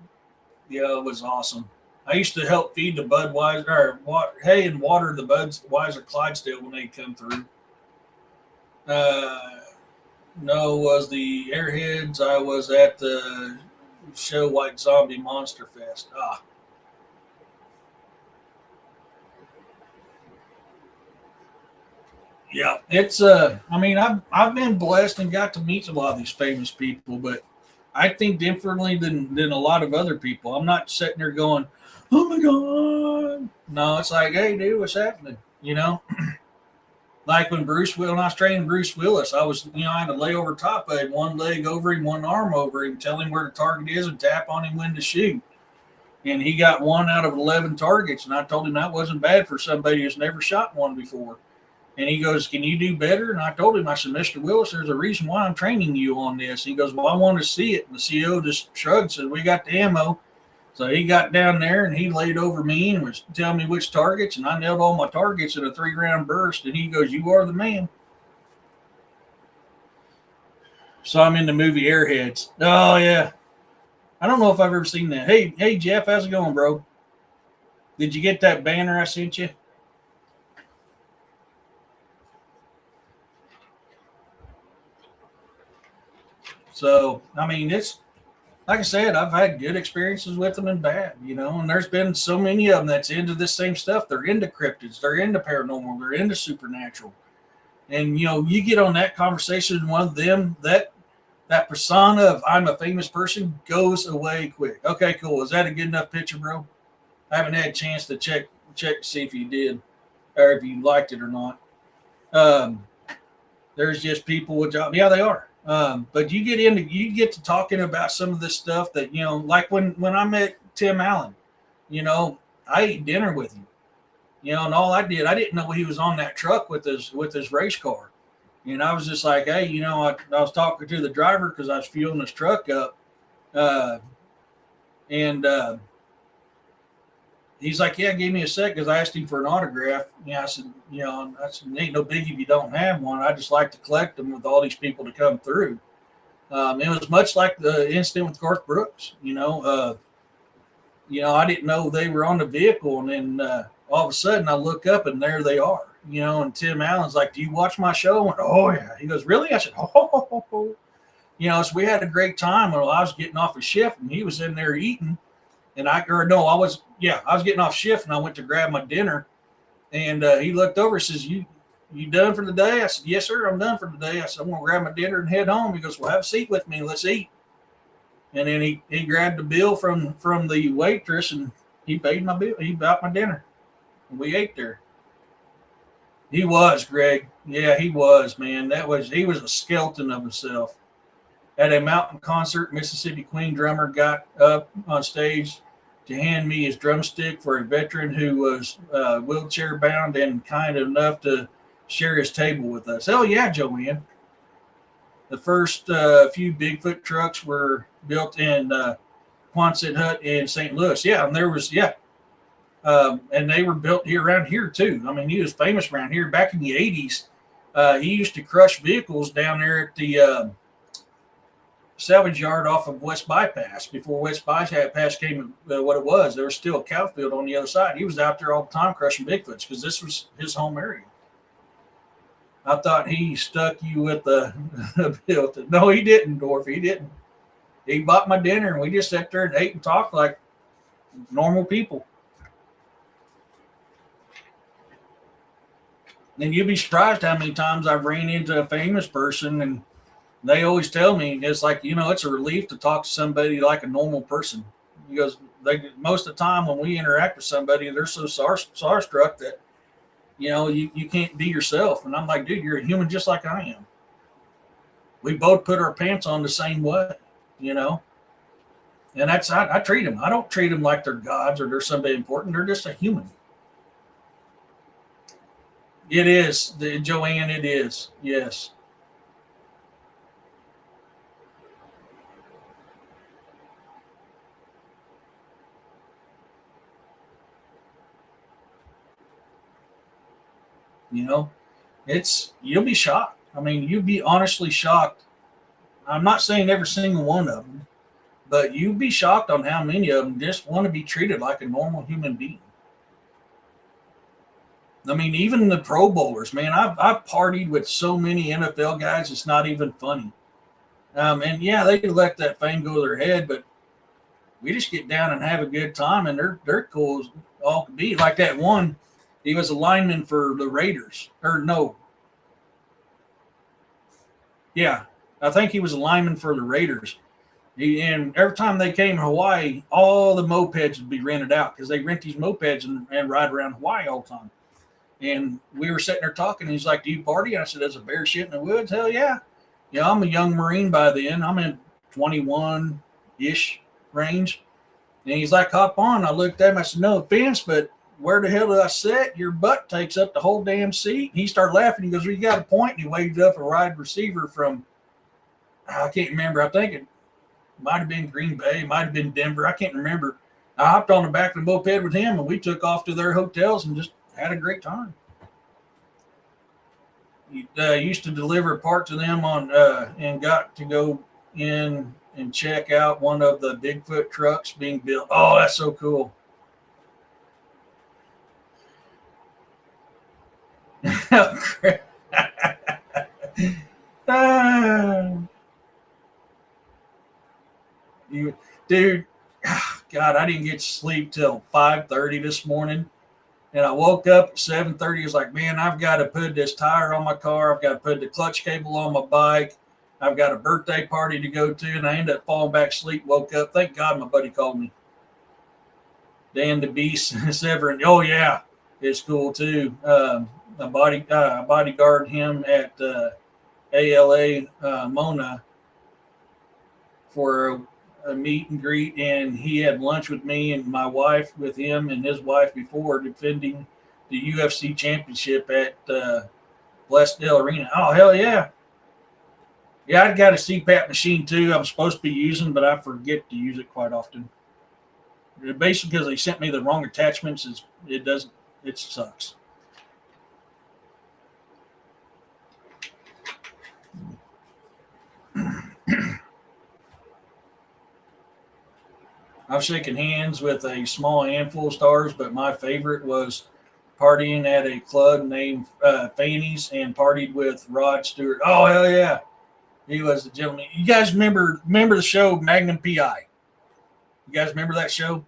yeah, it was awesome. I used to help feed the Budweiser or hay and water the Budweiser Clydesdale when they come through. Uh, no, was the Airheads. I was at the show White Zombie Monster Fest. Yeah, it's I mean, I've been blessed and got to meet a lot of these famous people, but I think differently than a lot of other people. I'm not sitting there going, "Oh my god!" No, it's like, "Hey, dude, what's happening?" You know, like when I was training Bruce Willis, I had to lay over top of him, one leg over him, one arm over him, tell him where the target is, and tap on him when to shoot. And he got 1 out of 11 targets, and I told him that wasn't bad for somebody who's never shot one before. And he goes, "Can you do better?" And I told him, I said, "Mr. Willis, there's a reason why I'm training you on this." He goes, "Well, I want to see it." And the CO just shrugged and said, "We got the ammo." So he got down there and he laid over me and was telling me which targets. And I nailed all my targets in a 3 round burst. And he goes, "You are the man." So I'm in the movie Airheads. Oh, yeah. I don't know if I've ever seen that. Hey, Jeff, how's it going, bro? Did you get that banner I sent you? So, I mean, it's like I said, I've had good experiences with them and bad, and there's been so many of them that's into this same stuff. They're into cryptids, they're into paranormal, they're into supernatural. And, you get on that conversation, and one of them, that persona of "I'm a famous person" goes away quick. Okay, cool. Is that a good enough picture, bro? I haven't had a chance to check to see if you did or if you liked it or not. Um, there's just people with jobs. Yeah, they are. But you get to talking about some of this stuff that like when I met Tim Allen, I ate dinner with him, and all I didn't know he was on that truck with his race car, and I was just like, hey, I was talking to the driver because I was fueling his truck up, uh, and he's like, "Yeah, give me a sec," because I asked him for an autograph. I said, "Ain't no biggie if you don't have one. I just like to collect them with all these people to come through." It was much like the incident with Garth Brooks. I didn't know they were on the vehicle, and then all of a sudden I look up and there they are. And Tim Allen's like, "Do you watch my show?" I went, "Oh yeah." He goes, "Really?" I said, "Oh." So we had a great time when I was getting off a shift, and he was in there eating. And I was getting off shift and I went to grab my dinner, and he looked over and says, "You done for the day?" I said, "Yes, sir, I'm done for the day." I said, "I'm gonna grab my dinner and head home." He goes, "Well, have a seat with me and let's eat." And then he grabbed the bill from the waitress and he paid my bill. He bought my dinner and we ate there. He was, Greg. Yeah, he was, man. He was a skeleton of himself. At a mountain concert, Mississippi Queen drummer got up on stage to hand me his drumstick for a veteran who was wheelchair bound and kind enough to share his table with us. Hell yeah, Joanne. The first few Bigfoot trucks were built in Quonset hut in St. Louis. Yeah, and there was and they were built here around here too. I mean, he was famous around here back in the '80s. He used to crush vehicles down there at the salvage yard off of West Bypass. Before West Bypass came what it was, there was still a cow field on the other side. He was out there all the time crushing Bigfoots because this was his home area. I thought he stuck you with the built it. No, he didn't, Dorf. He didn't. He bought my dinner and we just sat there and ate and talked like normal people. And you'd be surprised how many times I've ran into a famous person and they always tell me it's like, it's a relief to talk to somebody like a normal person. Because most of the time when we interact with somebody, they're so starstruck that, you can't be yourself. And I'm like, dude, you're a human just like I am. We both put our pants on the same way, And that's how I treat them. I don't treat them like they're gods or they're somebody important. They're just a human. It is, Joanne, it is. Yes. You'll be shocked. I mean, you'd be honestly shocked. I'm not saying every single one of them, but you'd be shocked on how many of them just want to be treated like a normal human being. I mean, even the Pro Bowlers, man, I've partied with so many NFL guys, it's not even funny. And yeah, they let that fame go to their head, but we just get down and have a good time, and they're cool as all could be. Like that one, he was a lineman for the Raiders, or no, yeah, I think he was a lineman for the Raiders. And every time they came to Hawaii, all the mopeds would be rented out because they rent these mopeds and ride around Hawaii all the time. And we were sitting there talking. And he's like, "Do you party?" And I said, "There's a bear shit in the woods." Hell yeah. Yeah, I'm a young Marine by then. I'm in 21 ish range. And he's like, "Hop on." I looked at him. I said, "No offense, but where the hell did I sit? Your butt takes up the whole damn seat." And he started laughing. He goes, "Well, you got a point." And he waved up a wide receiver from, I can't remember. I think it might have been Green Bay, might have been Denver. I can't remember. I hopped on the back of the moped with him, and we took off to their hotels and just had a great time. Used to deliver a part to them and got to go in and check out one of the Bigfoot trucks being built. Oh, that's so cool. Ah, you, dude, God, I didn't get to sleep till 5:30 this morning. And I woke up at 7:30. It's like, man, I've got to put this tire on my car. I've got to put the clutch cable on my bike. I've got a birthday party to go to. And I ended up falling back asleep, woke up. Thank God my buddy called me. Dan the Beast Severin. Oh, yeah, it's cool too. I bodyguard him at ALA Mona for a meet and greet, and he had lunch with me and my wife with him and his wife before defending the UFC championship at Blessdale Arena. Oh, hell yeah. Yeah, I got a CPAP machine too. I'm supposed to be using, but I forget to use it quite often. Basically, because they sent me the wrong attachments, it sucks. I've shaken hands with a small handful of stars, but my favorite was partying at a club named Fanny's and partied with Rod Stewart. Oh, hell yeah. He was a gentleman. You guys remember the show Magnum PI? You guys remember that show?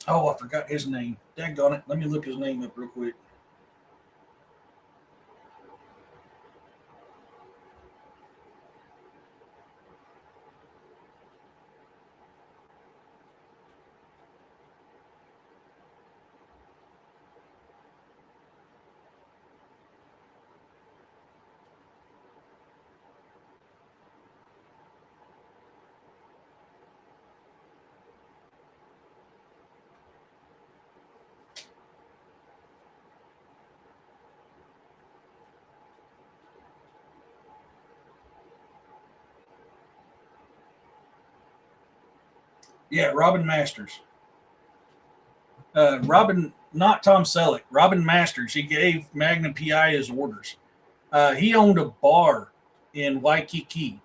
Oh, I forgot his name. Daggone it. Let me look his name up real quick. Yeah, Robin Masters. Robin, not Tom Selleck. Robin Masters. He gave Magnum PI his orders. He owned a bar in Waikiki,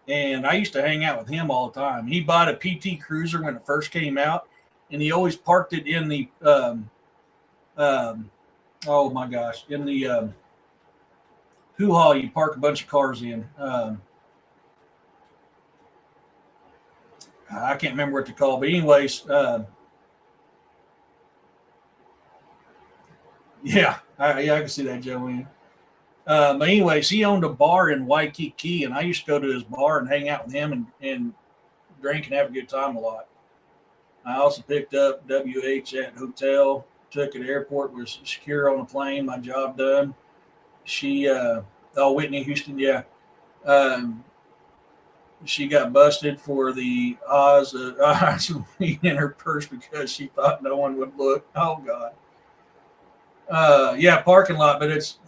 and I used to hang out with him all the time. He bought a PT Cruiser when it first came out, and he always parked it in the um, oh my gosh, in the hoo-ha you park a bunch of cars in. I can't remember what to call, but anyways, yeah, I can see that, Joanne. But anyways, he owned a bar in Waikiki, and I used to go to his bar and hang out with him and drink and have a good time a lot. I also picked up WH at hotel, took at airport, was secure on the plane, my job done. She, Whitney Houston, yeah. Um, she got busted for the Oz weed in her purse because she thought no one would look. Oh God. Yeah, parking lot, but it's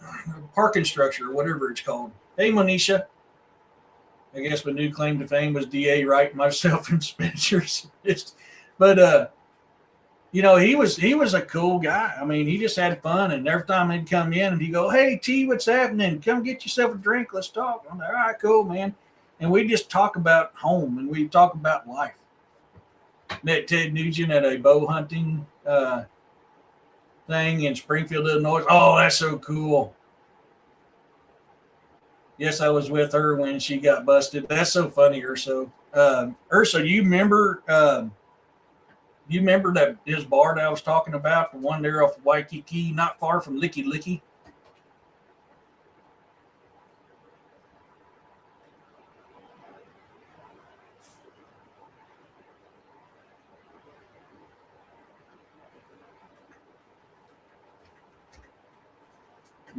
parking structure, whatever it's called. Hey, Monisha. I guess my new claim to fame was DA writing myself in Spencer's. But he was a cool guy. I mean, he just had fun, and every time he'd come in and he'd go, "Hey T, what's happening? Come get yourself a drink. Let's talk." I'm like, "All right, cool, man." And we just talk about home and we talk about life. Met Ted Nugent at a bow hunting thing in Springfield, Illinois. Oh, that's so cool. Yes, I was with her when she got busted. That's so funny, Urso. Urso, you remember that his bar that I was talking about, the one there off Waikiki, not far from Licky Licky?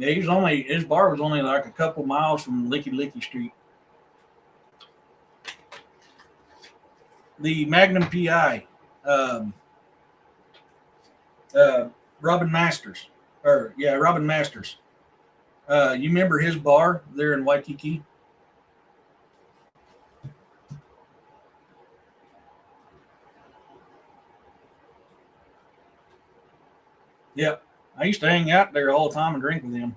Yeah, his bar was only like a couple miles from Licky Licky Street. The Magnum PI, um, uh, Robin Masters, Robin Masters. You remember his bar there in Waikiki? Yep. I used to hang out there all the time and drink with him.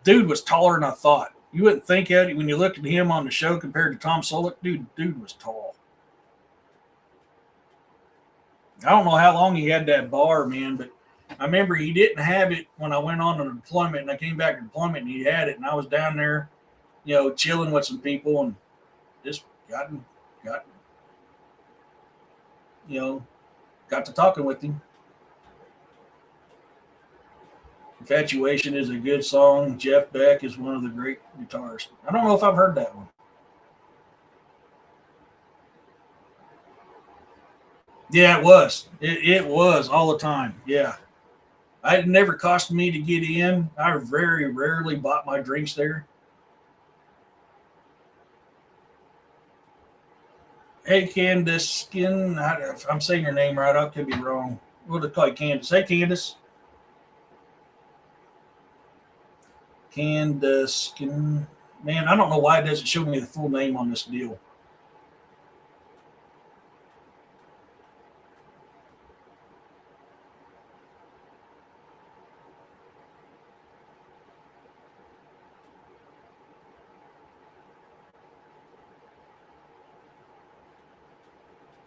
Dude was taller than I thought. You wouldn't think it when you looked at him on the show compared to Tom Selleck. Dude was tall. I don't know how long he had that bar, man, but I remember he didn't have it when I went on an deployment, and I came back to deployment and he had it, and I was down there, chilling with some people and just got you know got to talking with him. Infatuation is a good song. Jeff Beck is one of the great guitarists. I don't know if I've heard that one. Yeah, it was. It was all the time. Yeah. It never cost me to get in. I very rarely bought my drinks there. Hey, Candace Skin. If I'm saying your name right, I could be wrong. We'll just call you Candace. Hey, Candace. Candace Skin. Man, I don't know why it doesn't show me the full name on this deal.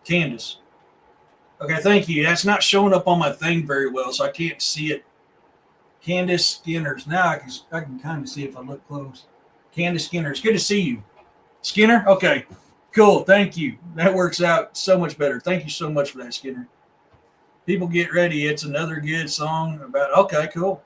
Candace. Okay, thank you. That's not showing up on my thing very well, so I can't see it. Candace Skinner's. Now I can kind of see if I look close. Candace Skinner. It's good to see you. Skinner? Okay. Cool. Thank you. That works out so much better. Thank you so much for that, Skinner. People get ready. It's another good song about, okay, cool.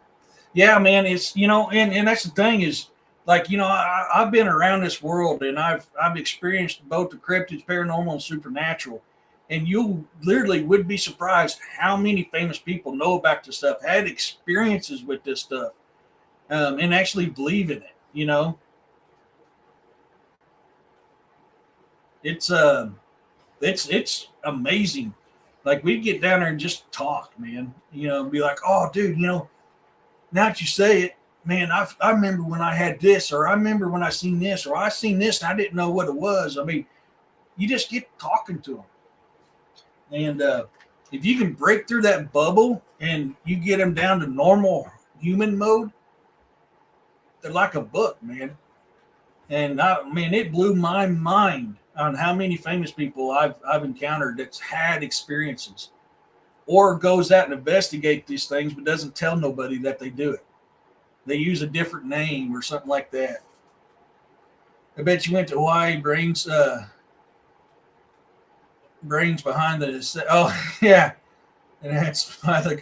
Yeah, man. It's, and that's the thing is, like, I've been around this world and I've experienced both the cryptids, paranormal, and supernatural. And you literally would be surprised how many famous people know about this stuff, had experiences with this stuff, and actually believe in it. It's it's amazing. Like we'd get down there and just talk, man. Be like, oh, dude, now that you say it, man, I remember when I had this, or I remember when I seen this, or I seen this and I didn't know what it was. I mean, You just get talking to them. And if you can break through that bubble and you get them down to normal human mode, they're like a book, man. And it blew my mind on how many famous people I've encountered that's had experiences or goes out and investigate these things but doesn't tell nobody that they do it. They use a different name or something like that. I bet you went to Hawaii, brains behind the, oh yeah, and that's by the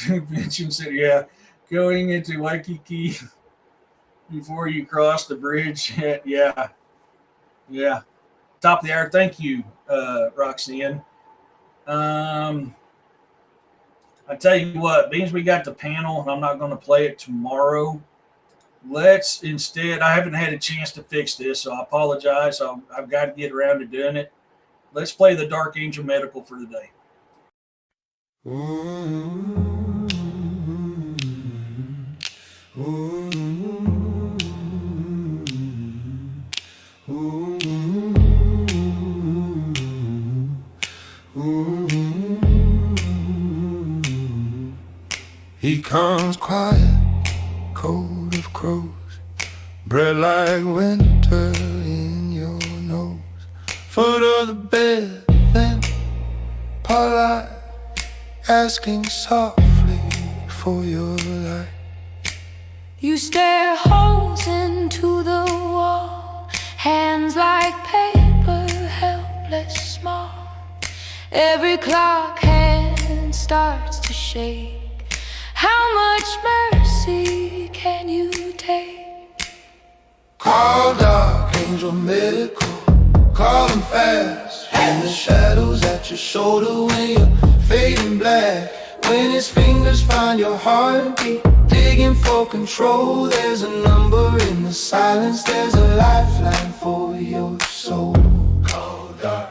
convention center. Yeah, going into Waikiki before you cross the bridge. Yeah. Top of the hour. Thank you, Roxanne. I tell you what, beans, we got the panel, and I'm not going to play it tomorrow. Let's instead, I haven't had a chance to fix this, so I apologize. I've got to get around to doing it. Let's play the Dark Angel Medical for the day. He comes quiet, coat of crows, bread like winter in your nose. Foot of the bed, then polite, asking softly for your light. You stare holes into the wall, hands like paper, helpless small. Every clock hand starts to shake. How much mercy can you take? Call dark angel medical, call him fast. In the shadows at your shoulder when you're fading black. When his fingers find your heartbeat, digging for control. There's a number in the silence, there's a lifeline for your soul. Call dark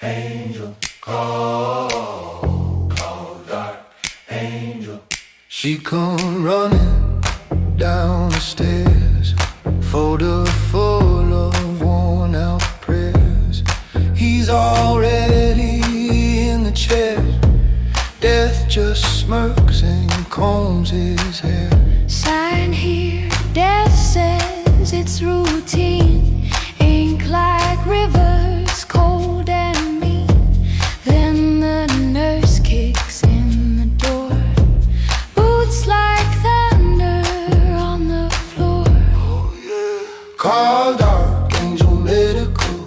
angel, call dark angel. She come running down the stairs, folder full of worn out prayers. He's already in the chair. Death just smirks and combs his hair. Sign here, death says it's routine. Ink like rivers, cold and mean. Then the nurse kicks in the door. Boots like thunder on the floor. Call dark angel medical,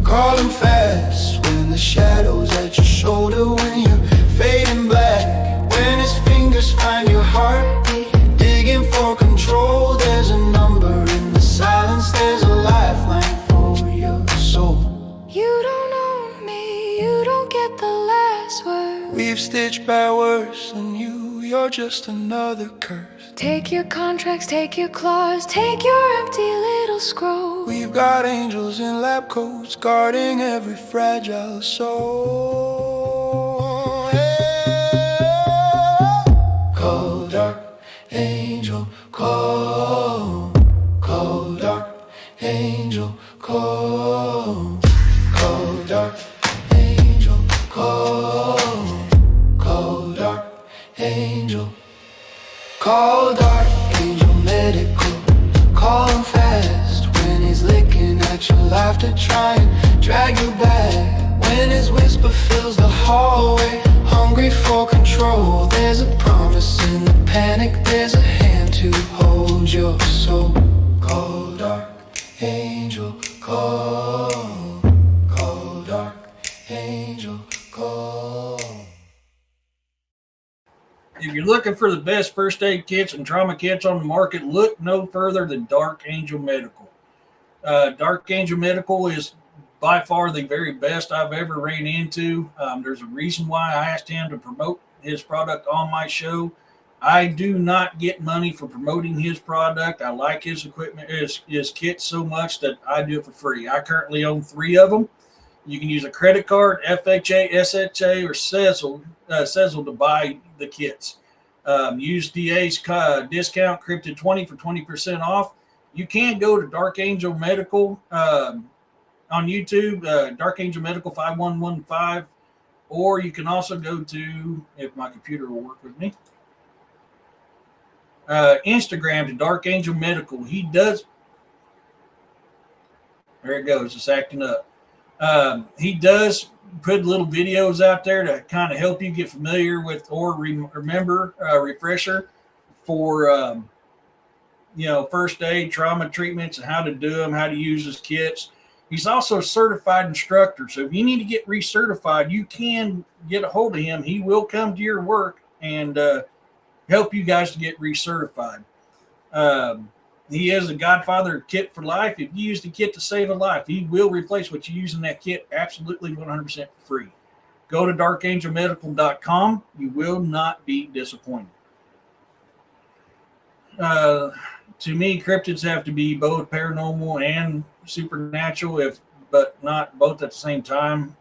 call him fast. When the shadows at your shoulder, when you're fading black. When his fingers find your heartbeat, digging for control. There's a number in the silence, there's a lifeline for your soul. You don't own me, you don't get the last word. We've stitched by worse than you, you're just another curse. Take your contracts, take your claws, take your empty little scroll. We've got angels in lab coats, guarding every fragile soul. Hey. Call dark angel, call dark angel, call dark angel, call dark angel. Call dark angel medical, call him fast. When he's licking at your laughter, try and drag you back. When his whisper fills the hallway, hungry for control. There's a promise in the panic, there's a hand to hold your soul. Call dark angel, call dark angel, call. If you're looking for the best first aid kits and trauma kits on the market, look no further than Dark Angel Medical. Dark Angel Medical is by far the very best I've ever ran into. There's a reason why I asked him to promote his product on my show. I do not get money for promoting his product. I like his equipment, his kits so much that I do it for free. I currently own 3 of them. You can use a credit card, FHA, SHA, or Sezzle to buy the kits. Use DA's discount Cryptid20 for 20% off. You can go to Dark Angel Medical on YouTube, Dark Angel Medical 5115, or you can also go to, if my computer will work with me, Instagram to Dark Angel Medical. He does. There it goes. It's acting up. He does put little videos out there to kind of help you get familiar with or remember refresher for first aid, trauma treatments, and how to do them, how to use his kits. He's also a certified instructor, so if you need to get recertified, you can get a hold of him. He will come to your work and help you guys to get recertified. He is a Godfather kit for life. If you use the kit to save a life, he will replace what you use in that kit absolutely 100% free. Go to darkangelmedical.com. You will not be disappointed. To me, cryptids have to be both paranormal and supernatural, but not both at the same time.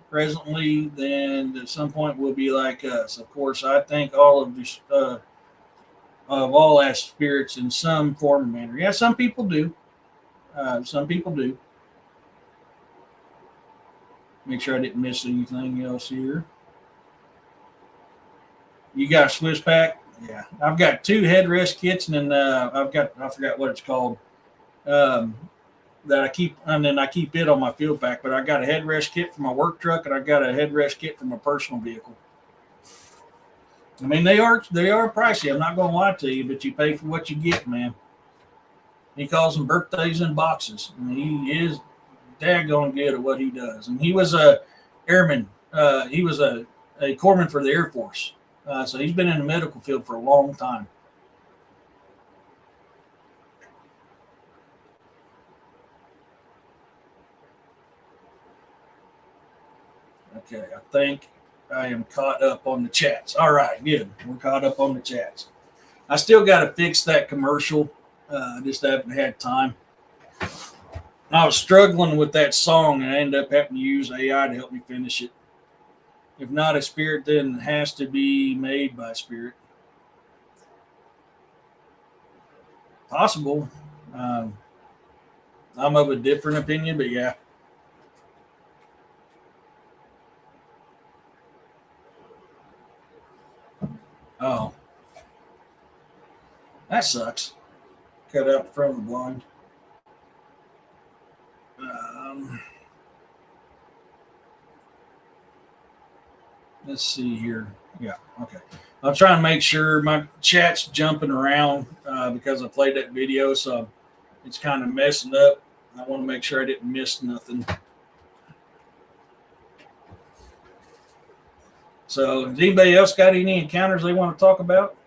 Presently, then at some point will be like us. Of course, I think all of these of all as spirits in some form or manner. Yeah, some people do. Some people do. Make sure I didn't miss anything else here. You got a Swiss pack? Yeah, I've got 2 headrest kits, and then I forgot what it's called. That I keep, and then I keep it on my field pack. But I got a headrest kit for my work truck, and I got a headrest kit for my personal vehicle. I mean, they are pricey. I'm not going to lie to you, but you pay for what you get, man. He calls them birthdays in boxes. And he is daggone good at what he does. And he was a airman. He was a corpsman for the Air Force. So he's been in the medical field for a long time. Okay, I think I am caught up on the chats. All right, good. We're caught up on the chats. I still got to fix that commercial. I just haven't had time. I was struggling with that song, and I ended up having to use AI to help me finish it. If not a spirit, then it has to be made by a spirit. Possible. I'm of a different opinion, but yeah. Oh. That sucks. Cut out the front of the blind. Let's see here. Yeah, okay. I'm trying to make sure my chat's jumping around because I played that video, so it's kind of messing up. I want to make sure I didn't miss nothing. So, has anybody else got any encounters they want to talk about?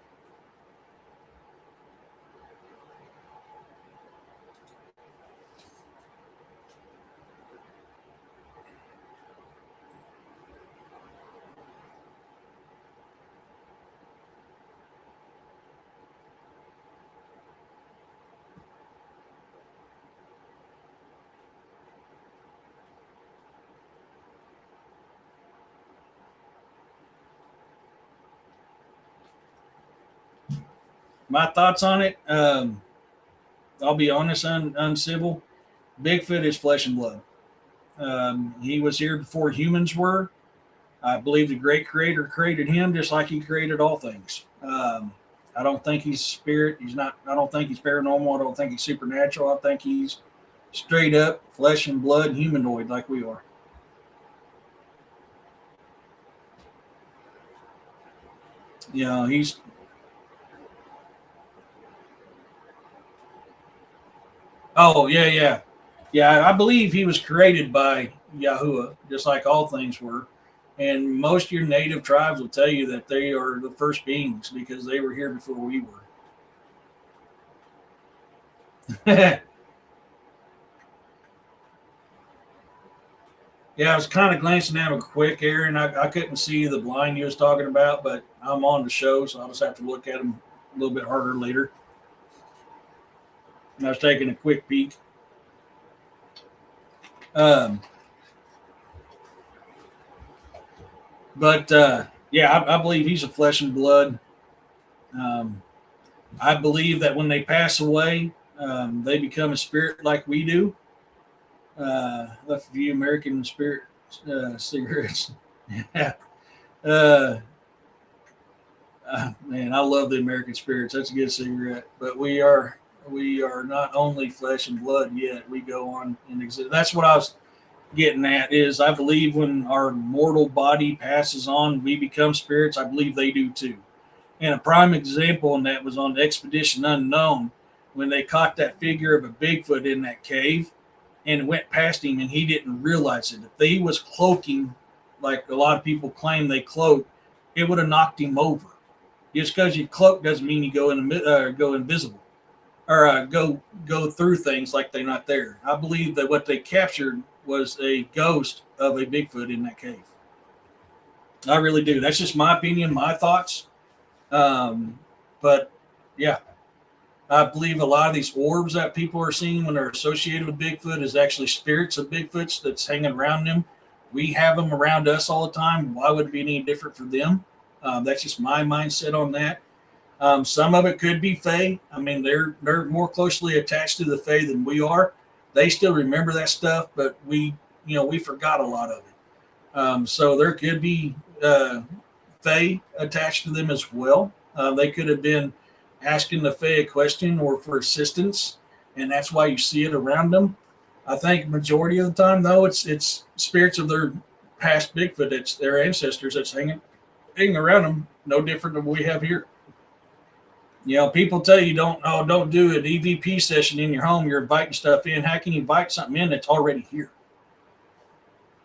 My thoughts on it, I'll be honest, uncivil. Bigfoot is flesh and blood. He was here before humans were. I believe the great creator created him just like he created all things. I don't think he's spirit. I don't think he's paranormal. I don't think he's supernatural. I think he's straight up flesh and blood humanoid like we are. You know, he's... Oh, yeah. Yeah, I believe he was created by Yahuwah, just like all things were. And most of your native tribes will tell you that they are the first beings because they were here before we were. Yeah, I was kind of glancing at him quick, Aaron. I couldn't see the blind you was talking about, but I'm on the show, so I'll just have to look at him a little bit harder later. And I was taking a quick peek. Yeah, I believe he's a flesh and blood. I believe that when they pass away, they become a spirit like we do. Left a few American Spirit cigarettes. Yeah. Uh, Man, I love the American Spirits. That's a good cigarette. But we are not only flesh and blood yet. We go on and exist. That's what I was getting at. Is I believe when our mortal body passes on, we become spirits. I believe they do too. And a prime example in that was on Expedition Unknown when they caught that figure of a Bigfoot in that cave and it went past him and he didn't realize it. If he was cloaking, like a lot of people claim they cloak, it would have knocked him over. Just because you cloak doesn't mean you go invisible or go through things like they're not there. I believe that what they captured was a ghost of a Bigfoot in that cave. I really do. That's just my opinion, my thoughts. But yeah, I believe a lot of these orbs that people are seeing when they're associated with Bigfoot is actually spirits of Bigfoots that's hanging around them. We have them around us all the time. Why would it be any different for them? That's just my mindset on that. Some of it could be Fae. I mean, they're more closely attached to the Fae than we are. They still remember that stuff, but we forgot a lot of it. So there could be Fae attached to them as well. They could have been asking the Fae a question or for assistance, and that's why you see it around them. I think majority of the time, though, it's spirits of their past Bigfoot. It's their ancestors that's hanging around them. No different than what we have here. People tell you don't do an EVP session in your home. You're inviting stuff in. How can you invite something in that's already here?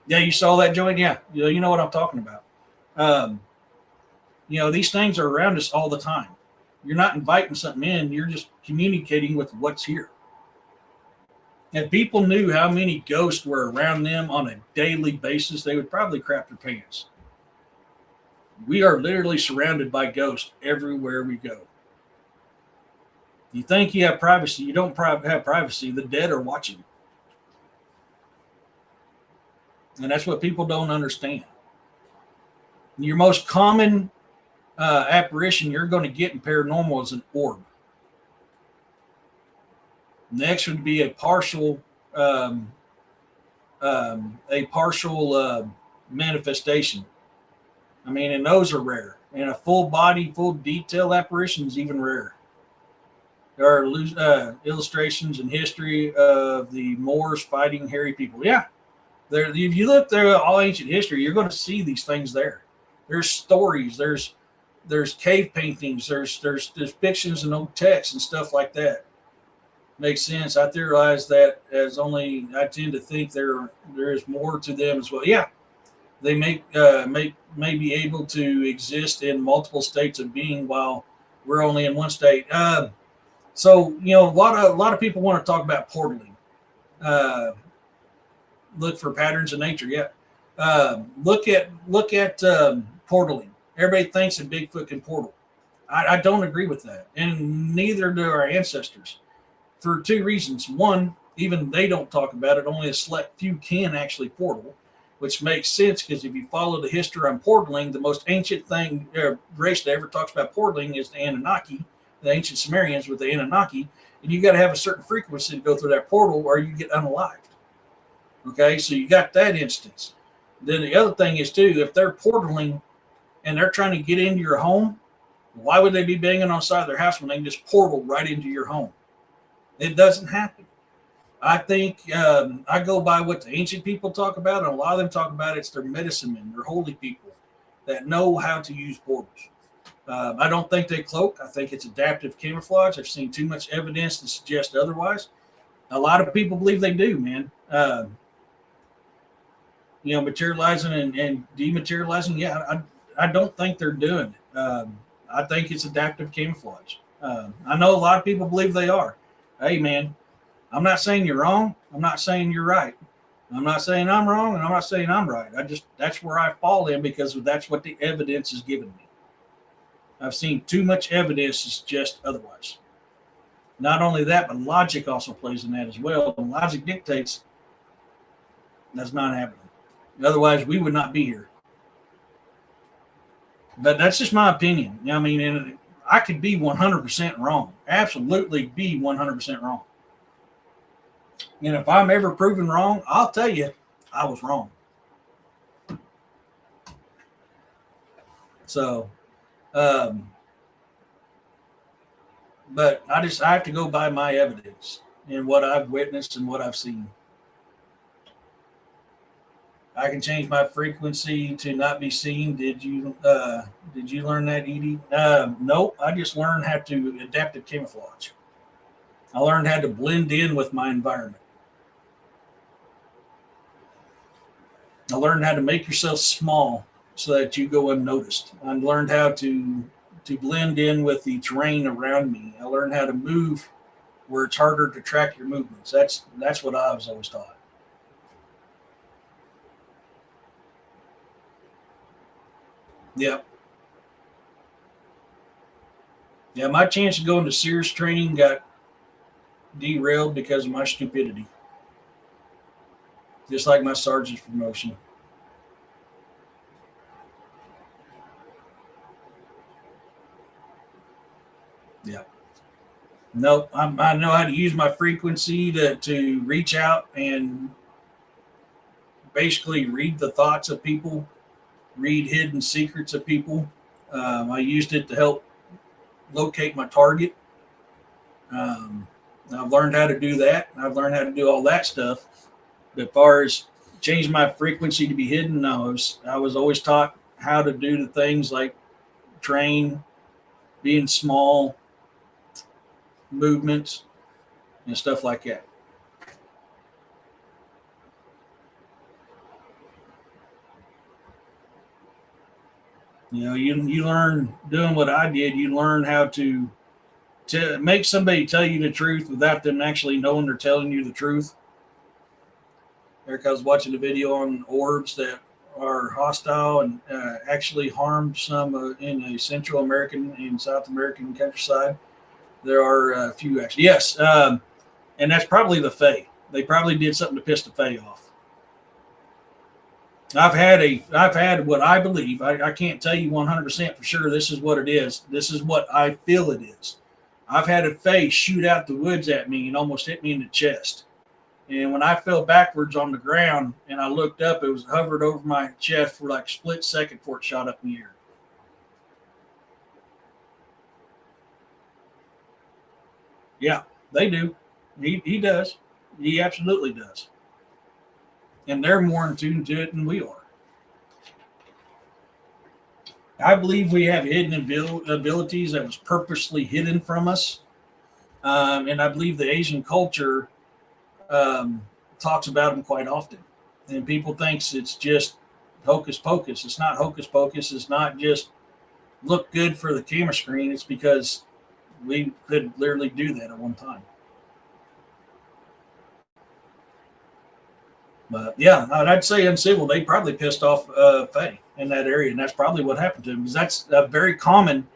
Yeah, you saw that, Joey? Yeah, you know what I'm talking about. These things are around us all the time. You're not inviting something in. You're just communicating with what's here. If people knew how many ghosts were around them on a daily basis, they would probably crap their pants. We are literally surrounded by ghosts everywhere we go. You think you have privacy. You don't have privacy. The dead are watching. And that's what people don't understand. Your most common apparition you're going to get in paranormal is an orb. Next would be a partial manifestation. I mean, and those are rare. And a full body, full detail apparition is even rarer. There are illustrations in history of the Moors fighting hairy people. Yeah, if you look through all ancient history, you're going to see these things there. There's stories. There's cave paintings. There's depictions in old texts and stuff like that. Makes sense. I theorize that I tend to think there is more to them as well. Yeah, they may be able to exist in multiple states of being while we're only in one state. So a lot of people want to talk about portaling. Look for patterns in nature. Yeah. Look at portaling. Everybody thinks that Bigfoot can portal. I don't agree with that, and neither do our ancestors. For two reasons. One, even they don't talk about it. Only a select few can actually portal, which makes sense because if you follow the history on portaling, the most ancient race that ever talks about portaling is the Anunnaki, the ancient Sumerians with the Anunnaki, and you got to have a certain frequency to go through that portal or you get unalived. Okay, so you got that instance. Then the other thing is too, if they're portaling and they're trying to get into your home, why would they be banging on the side of their house when they can just portal right into your home? It doesn't happen. I think I go by what the ancient people talk about, and a lot of them talk about it's their medicine men, their holy people that know how to use portals. I don't think they cloak. I think it's adaptive camouflage. I've seen too much evidence to suggest otherwise. A lot of people believe they do, man. Materializing and dematerializing. Yeah, I don't think they're doing it. I think it's adaptive camouflage. I know a lot of people believe they are. Hey, man, I'm not saying you're wrong. I'm not saying you're right. I'm not saying I'm wrong, and I'm not saying I'm right. That's where I fall in because that's what the evidence is giving me. I've seen too much evidence to suggest otherwise. Not only that, but logic also plays in that as well. And logic dictates that's not happening. Otherwise, we would not be here. But that's just my opinion. I mean, and I could be 100% wrong. Absolutely be 100% wrong. And if I'm ever proven wrong, I'll tell you I was wrong. So, um, but I have to go by my evidence and what I've witnessed and what I've seen. I can change my frequency to not be seen. Did you learn that, Edie? Nope. I just learned how to adaptive camouflage. I learned how to blend in with my environment. I learned how to make yourself small so that you go unnoticed. I learned how to blend in with the terrain around me. I learned how to move where it's harder to track your movements. That's what I was always taught. Yeah. Yeah, my chance of going to Sears training got derailed because of my stupidity. Just like my sergeant's promotion. Yeah. Nope. I know how to use my frequency to reach out and basically read the thoughts of people, read hidden secrets of people. I used it to help locate my target. Um, I've learned how to do that. I've learned how to do all that stuff. But as far as change my frequency to be hidden, no, I was always taught how to do the things like train, being small, movements, and stuff like that. You know, you learn doing what I did. You learn how to make somebody tell you the truth without them actually knowing they're telling you the truth. Eric, I was watching a video on orbs that are hostile and actually harmed some in a Central American and South American countryside. There are a few actually. Yes, and that's probably the Fae. They probably did something to piss the Fae off. I've had what I believe. I can't tell you 100% for sure. This is what it is. This is what I feel it is. I've had a Fae shoot out the woods at me and almost hit me in the chest. And when I fell backwards on the ground and I looked up, it was hovered over my chest for like a split second before it shot up in the air. Yeah, they do. He does. He absolutely does. And they're more in tune to it than we are. I believe we have hidden abilities that was purposely hidden from us. And I believe the Asian culture um, talks about them quite often. And people thinks it's just hocus pocus. It's not hocus pocus. It's not just look good for the camera screen. It's because we could literally do that at one time. But yeah, I'd say uncivil. They probably pissed off Faye in that area, and that's probably what happened to him. Because that's a very common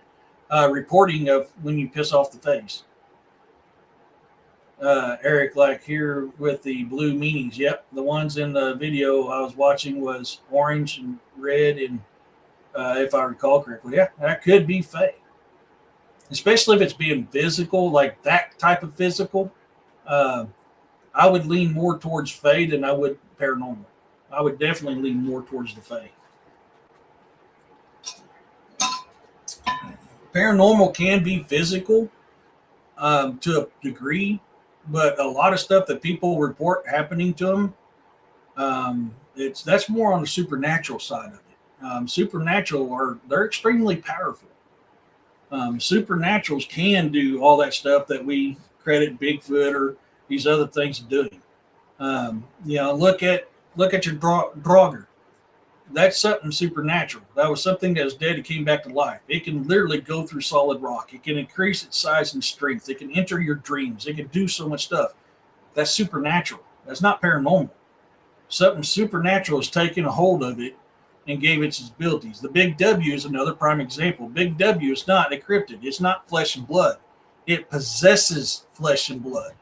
reporting of when you piss off the face. Eric, like here with the blue meanies. Yep, the ones in the video I was watching was orange and red, and if I recall correctly, yeah, that could be Faye. Especially if it's being physical, like that type of physical. Uh, I would lean more towards Faye than I would paranormal. I would definitely lean more towards the Faye. Paranormal can be physical to a degree, but a lot of stuff that people report happening to them, it's that's more on the supernatural side of it. Supernatural are they're extremely powerful. Supernaturals can do all that stuff that we credit Bigfoot or these other things doing. Look at your Draugr. That's something supernatural. That was something that was dead. It came back to life. It can literally go through solid rock. It can increase its size and strength. It can enter your dreams. It can do so much stuff. That's supernatural. That's not paranormal. Something supernatural has taken a hold of it and gave it its abilities. The Big W is another prime example. Big W is not a cryptid. It's not flesh and blood. It possesses flesh and blood.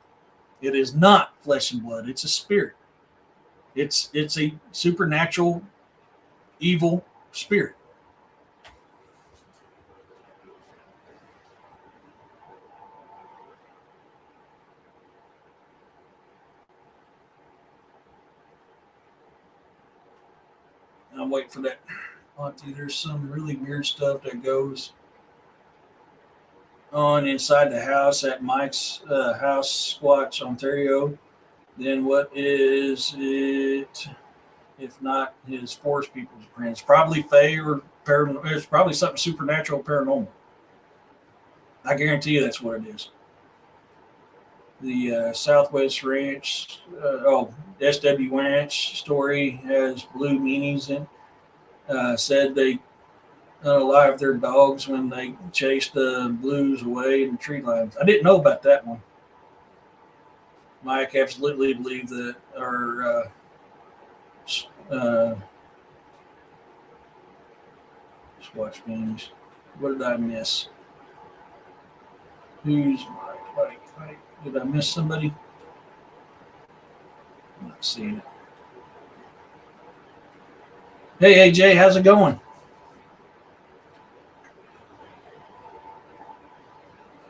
It is not flesh and blood. It's a spirit. It's a supernatural evil spirit. I'm waiting for that. Auntie, there's some really weird stuff that goes on inside the house at Mike's house, Squatch, Ontario. Then what is it? If not his forest people's prints, probably Fae or paranormal. It's probably something supernatural, paranormal. I guarantee you that's what it is. The Southwest Ranch, SW Ranch story has blue meanings in. Said they unalive their dogs when they chased the blues away in the tree lines. I didn't know about that one. Mike absolutely believed that our Squatch beanies. What did I miss? Who's Mike? Did I miss somebody? I'm not seeing it. Hey, AJ, how's it going?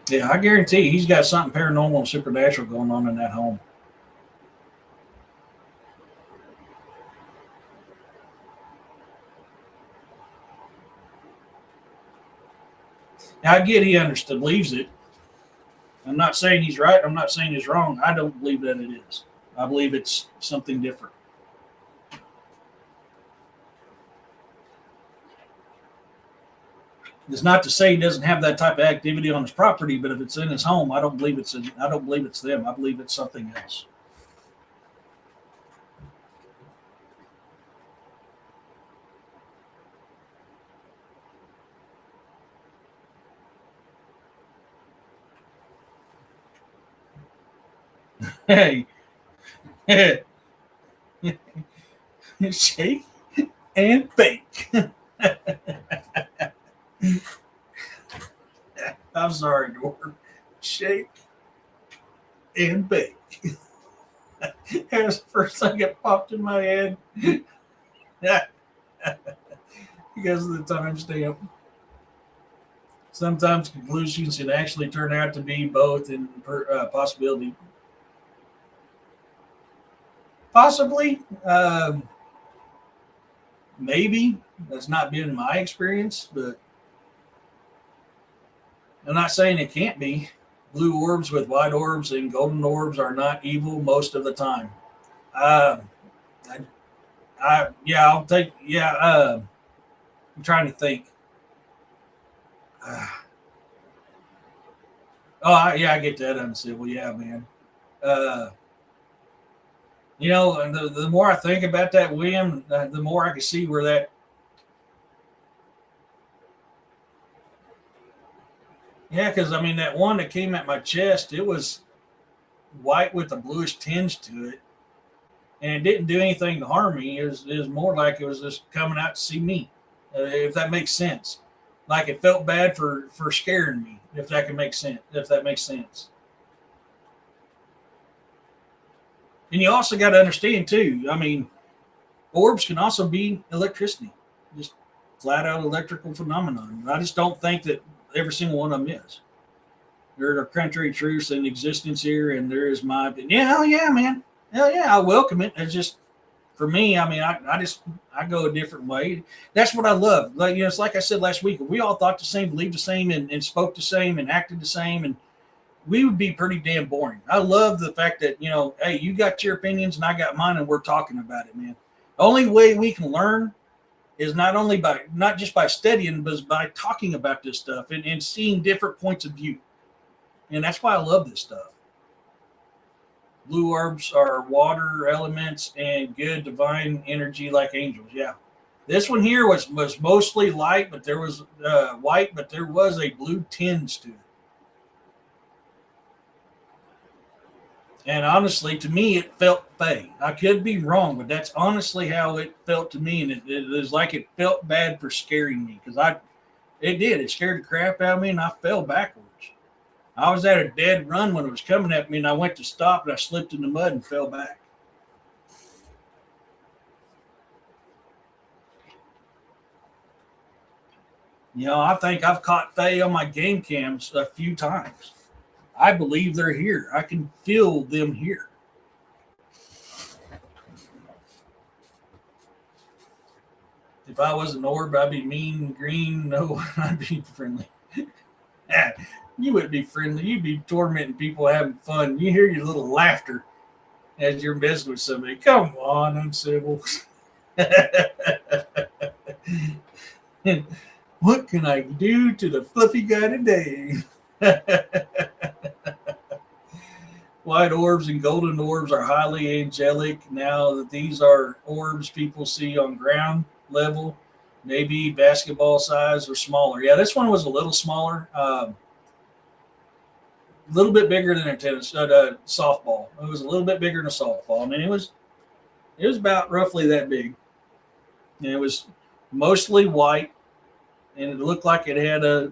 Yeah, I guarantee he's got something paranormal and supernatural going on in that home. Now, I get he believes it. I'm not saying he's right. I'm not saying he's wrong. I don't believe that it is. I believe it's something different. It's not to say he doesn't have that type of activity on his property, but if it's in his home, I don't believe it's them. I believe it's something else. Hey, shake and bake. I'm sorry, Gordon. Shake and bake. That's the first thing that popped in my head. Because of the timestamp. Sometimes conclusions can actually turn out to be both in possibility. Possibly. Maybe. That's not been my experience, but I'm not saying it can't be. Blue orbs with white orbs and golden orbs are not evil most of the time. I'm trying to think. I get that uncivil. Yeah, man. And the more I think about that, William, the more I can see where that. Yeah, because that one that came at my chest, it was white with a bluish tinge to it, and it didn't do anything to harm me. It was more like it was just coming out to see me, if that makes sense. Like it felt bad for scaring me, if that makes sense. And you also got to understand too. Orbs can also be electricity, just flat out electrical phenomenon. I just don't think that every single one of them is. There are contrary truths in existence here, and there is my opinion. Yeah, hell yeah, man. Hell yeah, I welcome it. It's just for me. I go a different way. That's what I love. Like it's like I said last week. If we all thought the same, believed the same, and spoke the same, and acted the same, and we would be pretty damn boring. I love the fact that hey, you got your opinions and I got mine, and we're talking about it, man. The only way we can learn is not just by studying, but by talking about this stuff and seeing different points of view. And that's why I love this stuff. Blue orbs are water elements and good divine energy like angels. Yeah. This one here was mostly light, but there was white, but there was a blue tinge to it. And honestly, to me, it felt fey. I could be wrong, but that's honestly how it felt to me. And it was like it felt bad for scaring me because it did. It scared the crap out of me, and I fell backwards. I was at a dead run when it was coming at me, and I went to stop, and I slipped in the mud and fell back. I think I've caught fey on my game cams a few times. I believe they're here. I can feel them here. If I was an orb, I'd be mean, green. No, I'd be friendly. You wouldn't be friendly. You'd be tormenting people, having fun. You hear your little laughter as you're messing with somebody. Come on, uncivil. What can I do to the fluffy guy today? White orbs and golden orbs are highly angelic. Now that these are orbs people see on ground level, maybe basketball size or smaller. Yeah, this one was a little smaller, a little bit bigger than a softball. It was a little bit bigger than a softball. I mean, it was about roughly that big. And it was mostly white, and it looked like it had a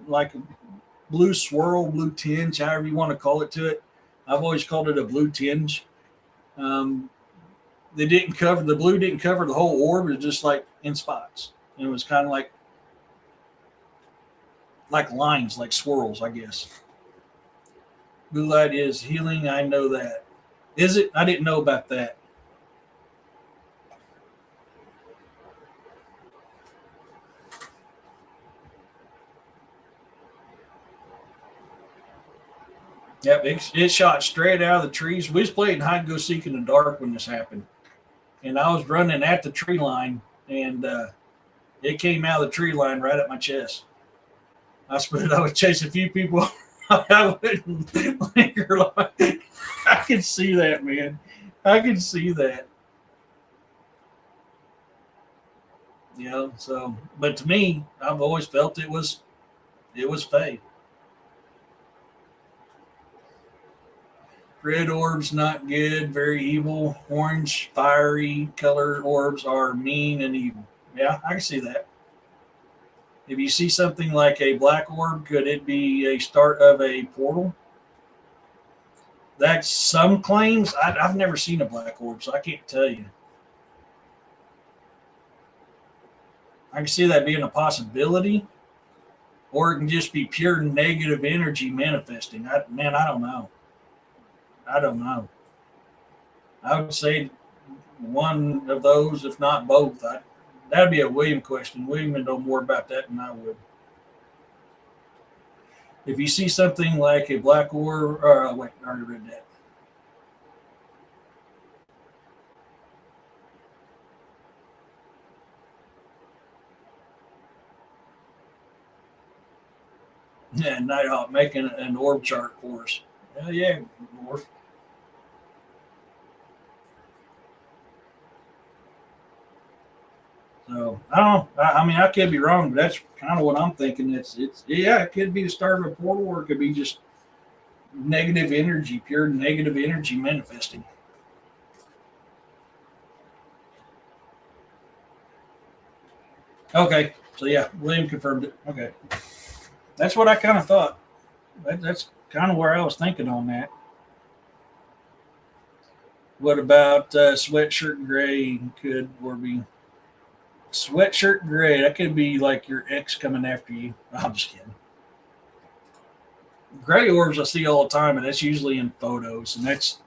blue swirl, blue tinge, however you want to call it to it. I've always called it a blue tinge. The blue didn't cover the whole orb. It was just like in spots. And it was kind of like lines, like swirls, I guess. Blue light is healing. I know that. Is it? I didn't know about that. Yep, it shot straight out of the trees. We was playing hide and go seek in the dark when this happened, and I was running at the tree line, and it came out of the tree line right at my chest. I was chasing a few people. I wouldn't linger long. I could see that, man. I could see that. You know, so but to me, I've always felt it was fake. Red orbs not good, very evil. Orange, fiery color orbs are mean and evil. Yeah, I can see that. If you see something like a black orb, could it be a start of a portal? That's some claims. I've never seen a black orb, so I can't tell you. I can see that being a possibility, or it can just be pure negative energy manifesting. I don't know. I don't know. I would say one of those, if not both. That'd be a William question. William would know more about that than I would. If you see something like a black orb, wait, I already read that. Yeah, Nighthawk making an orb chart for us. Yeah, Morph. So I don't know. I mean, I could be wrong, but that's kind of what I'm thinking. It's yeah, it could be the start of a portal, or it could be just negative energy, pure negative energy manifesting. Okay, so yeah, William confirmed it. Okay, that's what I kind of thought. That's kind of where I was thinking on that. What about sweatshirt gray? Could or be sweatshirt gray? That could be like your ex coming after you. I'm just kidding. Gray orbs I see all the time, and that's usually in photos, and that's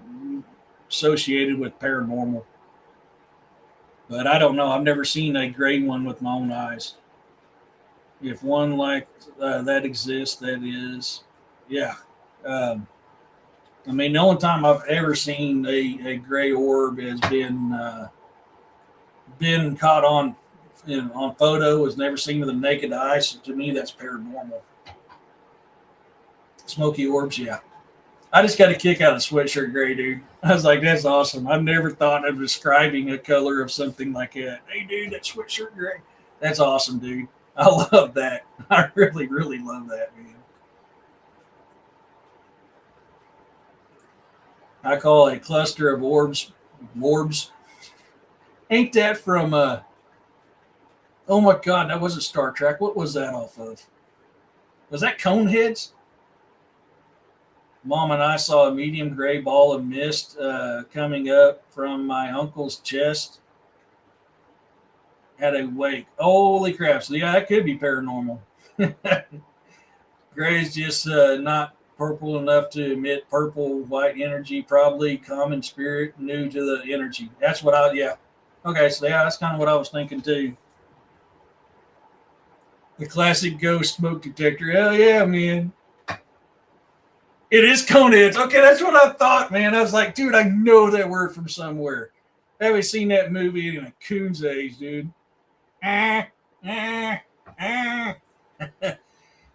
associated with paranormal. But I don't know. I've never seen a gray one with my own eyes. If one like that exists, that is, yeah. I mean, the only time I've ever seen a gray orb has been caught on photo. Was never seen with the naked eye. So to me, that's paranormal. Smoky orbs, yeah. I just got a kick out of sweatshirt gray, dude. I was like, that's awesome. I've never thought of describing a color of something like that. Hey, dude, that sweatshirt gray. That's awesome, dude. I love that. I really, really love that, man. I call a cluster of orbs. Ain't that from, oh my God, that wasn't Star Trek. What was that off of? Was that Coneheads? Mom and I saw a medium gray ball of mist coming up from my uncle's chest at a wake. Holy crap. So, yeah, that could be paranormal. Gray is just not purple enough to emit purple white energy. Probably common spirit new to the energy. That's what yeah. Okay, so yeah, that's kind of what I was thinking too. The classic ghost smoke detector. Hell yeah, man. It is coneheads. Okay, that's what I thought, man. I was like, dude, I know that word from somewhere. Have you seen that movie in a coon's age, dude? Ah, ah, ah.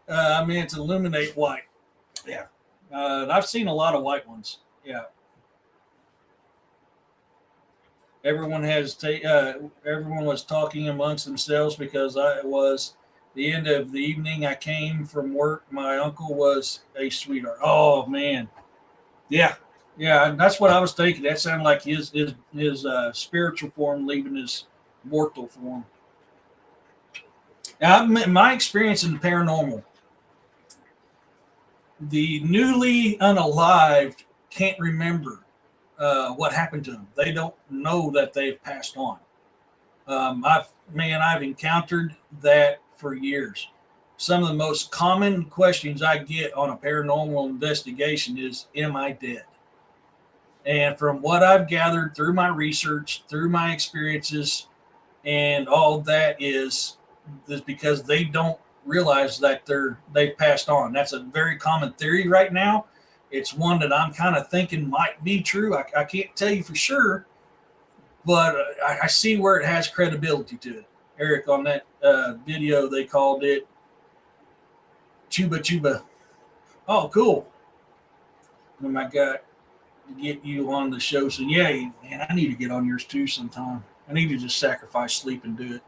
I mean, it's illuminate white. Yeah. I've seen a lot of white ones. Yeah. Everyone was talking amongst themselves because I was the end of the evening. I came from work. My uncle was a sweetheart. Oh man, yeah, yeah. That's what I was thinking. That sounded like his spiritual form leaving his mortal form. Now, my experience in the paranormal, the newly unalived can't remember what happened to them. They don't know that they've passed on. I've encountered that for years. Some of the most common questions I get on a paranormal investigation is, "Am I dead?" And from what I've gathered through my research, through my experiences, and all that is because they don't realize that they've passed on. That's a very common theory right now. It's one that I'm kind of thinking might be true. I can't tell you for sure, but I see where it has credibility to it. Eric, on that video, they called it Chuba Chuba. Oh, cool. Oh my God, to get you on the show. So yeah, man, I need to get on yours too sometime. I need to just sacrifice sleep and do it.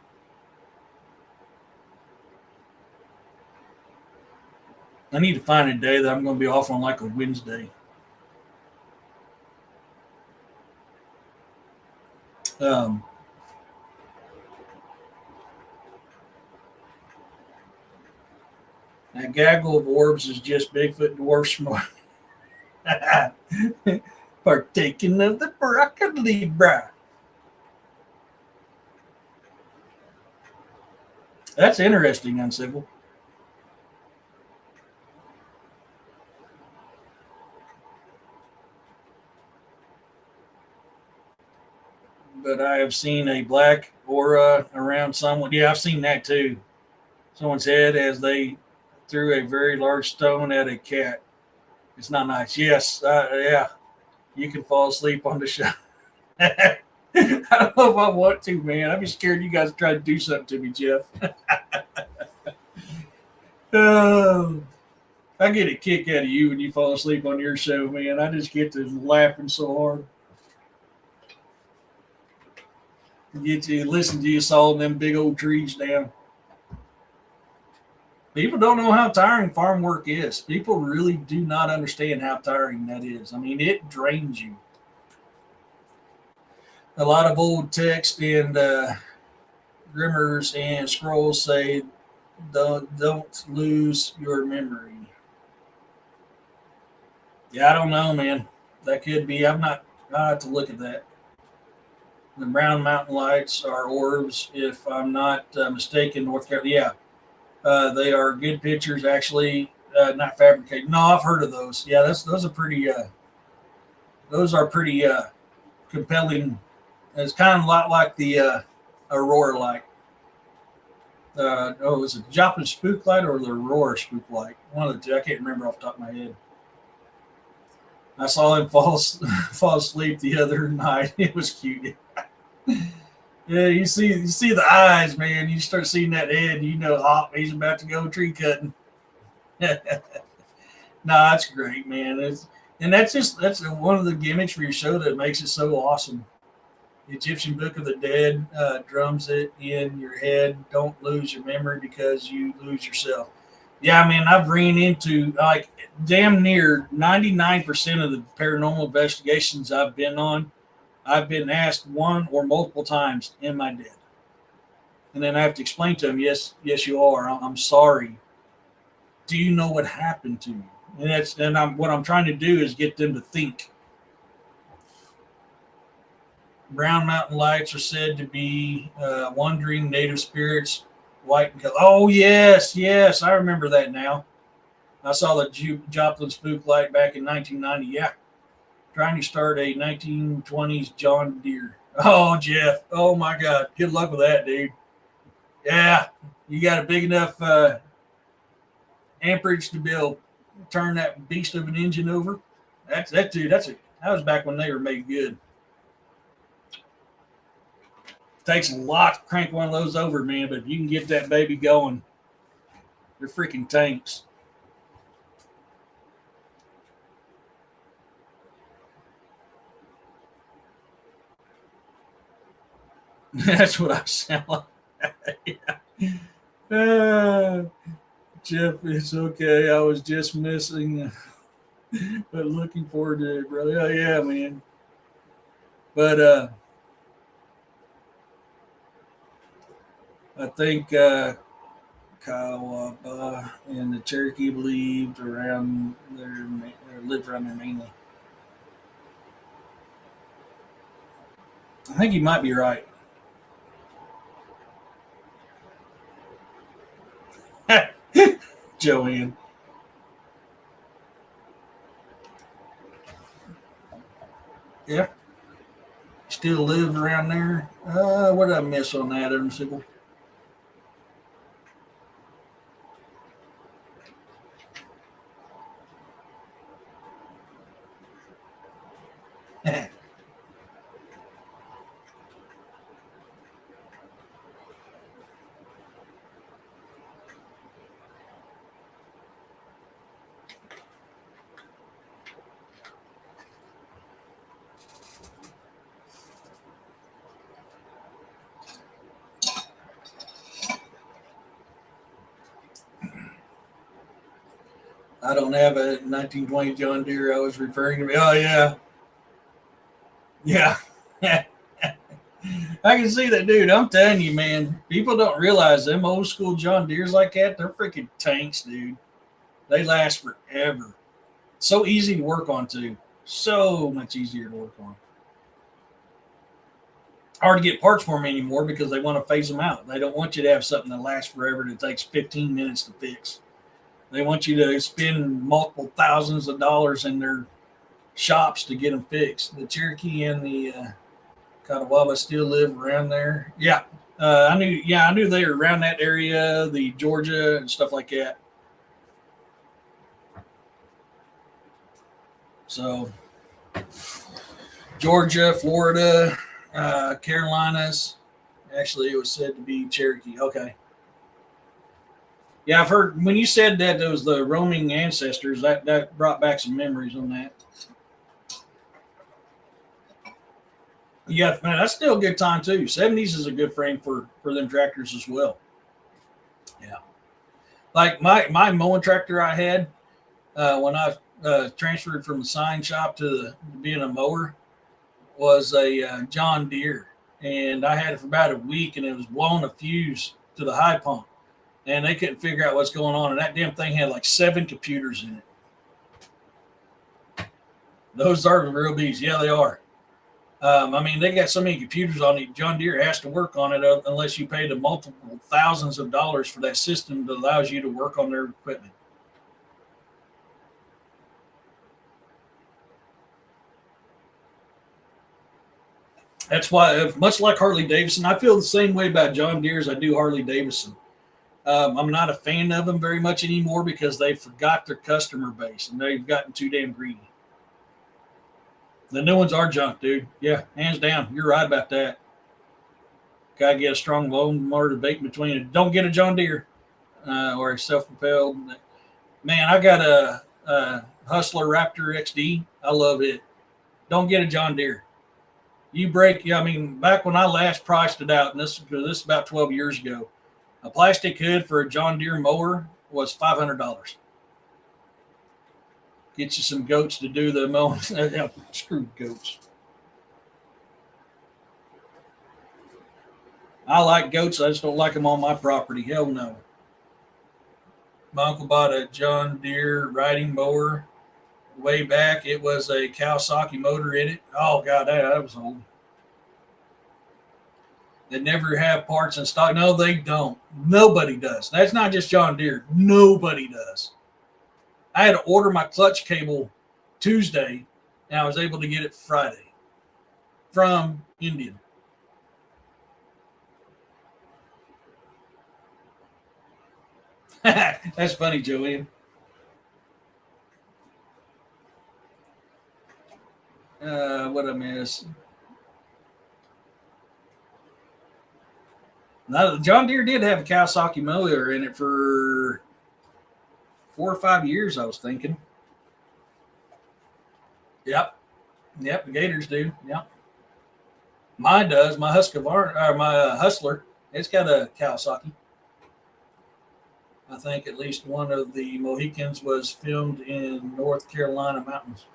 I need to find a day that I'm going to be off on, like a Wednesday. Um, that gaggle of orbs is just Bigfoot dwarfs more. Partaking of the broccoli, bruh. That's interesting, Uncivil. But I have seen a black aura around someone. Yeah, I've seen that too. Someone's head as they threw a very large stone at a cat. It's not nice. Yes, yeah. You can fall asleep on the show. I don't know if I want to, man. I'd be scared you guys try to do something to me, Jeff. Oh, I get a kick out of you when you fall asleep on your show, man. I just get to laughing so hard. Get to listen to you sawing them big old trees down. People don't know how tiring farm work is. People really do not understand how tiring that is. I mean, it drains you. A lot of old text and grimmers and scrolls say, don't lose your memory. Yeah, I don't know, man. That could be. I have to look at that. The brown mountain lights are orbs, if I'm not mistaken, North Carolina. Yeah, they are good pictures, actually, not fabricated. No, I've heard of those. Yeah, those are pretty. Those are pretty compelling. It's kind of a lot like the Aurora light. Was it Joplin Spook Light or the Aurora Spook Light? One of the two. I can't remember off the top of my head. I saw him fall asleep the other night. It was cute. Yeah, you see the eyes, man. You start seeing that head, you know, oh, he's about to go tree cutting. Nah, that's great, man. That's one of the gimmicks for your show that makes it so awesome. The Egyptian Book of the Dead drums it in your head. Don't lose your memory because you lose yourself. Yeah, man, I've ran into like damn near 99% of the paranormal investigations I've been on. I've been asked one or multiple times, "Am I dead?" And then I have to explain to them, "Yes, you are. I'm sorry. Do you know what happened to you?" What I'm trying to do is get them to think. Brown mountain lights are said to be wandering native spirits, white and color. Oh yes, I remember that now. I saw the Joplin Spook Light back in 1990. Yeah, trying to start a 1920s John Deere. Oh, Jeff. Oh my God. Good luck with that, dude. Yeah, you got a big enough amperage to be able to turn that beast of an engine over. Dude. That was back when they were made good. Takes a lot to crank one of those over, man. But if you can get that baby going, they're freaking tanks. That's what I sound like. uh, Jeff, it's okay. I was just missing, but looking forward to it, brother. Oh, yeah, man. But I think Kyle and the Cherokee lived around there, or lived around there mainly. I think you might be right. Joanne. Yeah. Still live around there. What did I miss on that, Sickle? I don't have a 1920 John Deere I was referring to. Oh, yeah. Yeah. I can see that, dude. I'm telling you, man. People don't realize them old school John Deeres like that. They're freaking tanks, dude. They last forever. So easy to work on, too. So much easier to work on. Hard to get parts for them anymore because they want to phase them out. They don't want you to have something that lasts forever that takes 15 minutes to fix. They want you to spend multiple thousands of dollars in their shops to get them fixed. The Cherokee and the Catawba still live around there. Yeah, I knew. Yeah, I knew they were around that area, the Georgia and stuff like that. So, Georgia, Florida, Carolinas. Actually, it was said to be Cherokee. Okay. Yeah, I've heard when you said that there was the roaming ancestors. That brought back some memories on that. Yeah, man, that's still a good time too. 70s is a good frame for them tractors as well. Yeah, like my mowing tractor I had when I transferred from the sign shop to being a mower was a John Deere, and I had it for about a week, and it was blowing a fuse to the high pump, and they couldn't figure out what's going on, and that damn thing had like 7 computers in it. Those are the real bees. Yeah, they are. I mean, they got so many computers on it. John Deere has to work on it unless you pay the multiple thousands of dollars for that system that allows you to work on their equipment. That's why, much like Harley Davidson, I feel the same way about John Deere as I do Harley Davidson. I'm not a fan of them very much anymore because they forgot their customer base and they've gotten too damn greedy. The new ones are junk, dude. Yeah, hands down. You're right about that. Gotta get a strong loan motor debate between it. Don't get a John Deere or a self-propelled. Man, I got a Hustler Raptor XD. I love it. Don't get a John Deere. You break. Yeah, I mean, back when I last priced it out, and this is about 12 years ago, a plastic hood for a John Deere mower was $500. Get you some goats to do the mowing. Screw goats. I like goats. I just don't like them on my property. Hell no. My uncle bought a John Deere riding mower way back. It was a Kawasaki motor in it. Oh, God, that was old. They never have parts in stock. No, they don't. Nobody does. That's not just John Deere. Nobody does. I had to order my clutch cable Tuesday, and I was able to get it Friday from Indian. That's funny, Joanne. What I miss? Now, John Deere did have a Kawasaki mower in it for 4 or 5 years. I was thinking. Yep, yep. The Gators do. Yep. Mine does. My Husqvarna, or my Hustler, it's got a Kawasaki. I think at least one of the Mohicans was filmed in North Carolina mountains.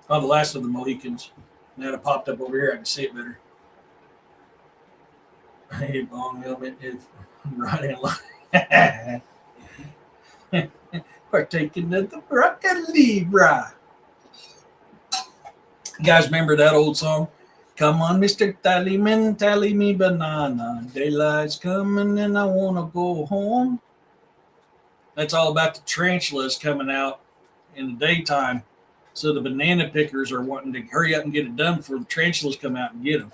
Oh, the last of the Mohicans. Now it popped up over here. I can see it better. Hey, long helmet is right in line. Partaking of the broccoli, brah. You guys remember that old song? Come on, Mr. Tallyman, tally me banana. Daylight's coming and I want to go home. That's all about the tarantulas coming out in the daytime. So the banana pickers are wanting to hurry up and get it done before the tarantulas come out and get them.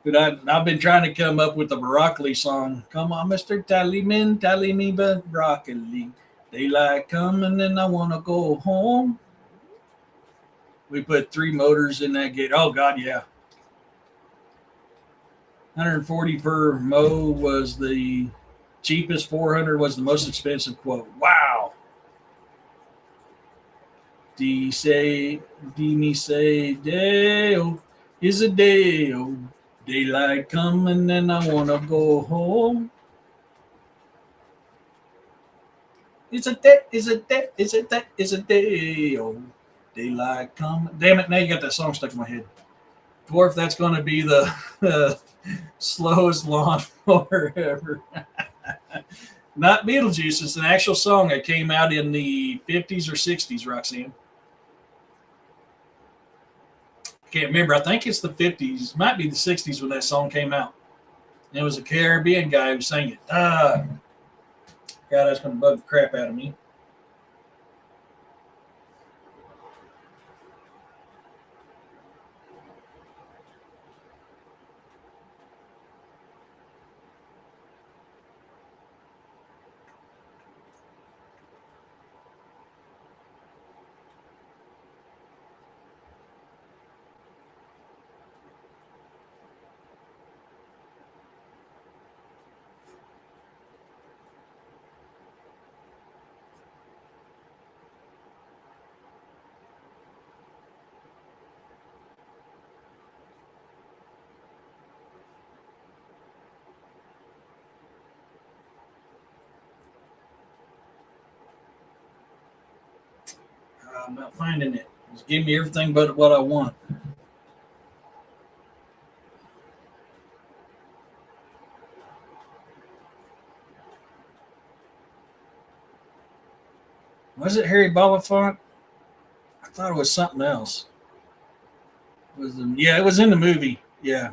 But I've been trying to come up with a broccoli song. Come on, Mr. Tallyman, tally me broccoli. Daylight coming and I want to go home. We put 3 motors in that gate. Oh, God, yeah. 140 per mow was the cheapest. 400 was the most expensive quote. Wow. D me say, day-o is a day-o. Daylight coming and I want to go home. It's a day, it's a day, it's a day, it's a day-o. Daylight coming. Damn it, now you got that song stuck in my head. Dwarf, that's going to be the slowest lawnmower ever. Not Beetlejuice. It's an actual song that came out in the 50s or 60s, Roxanne. Can't remember. I think it's the 50s. Might be the 60s when that song came out. And it was a Caribbean guy who sang it. God, that's going to bug the crap out of me. I'm not finding it. Just give me everything but what I want. Was it Harry Belafonte? I thought it was something else. Yeah, it was in the movie. Yeah.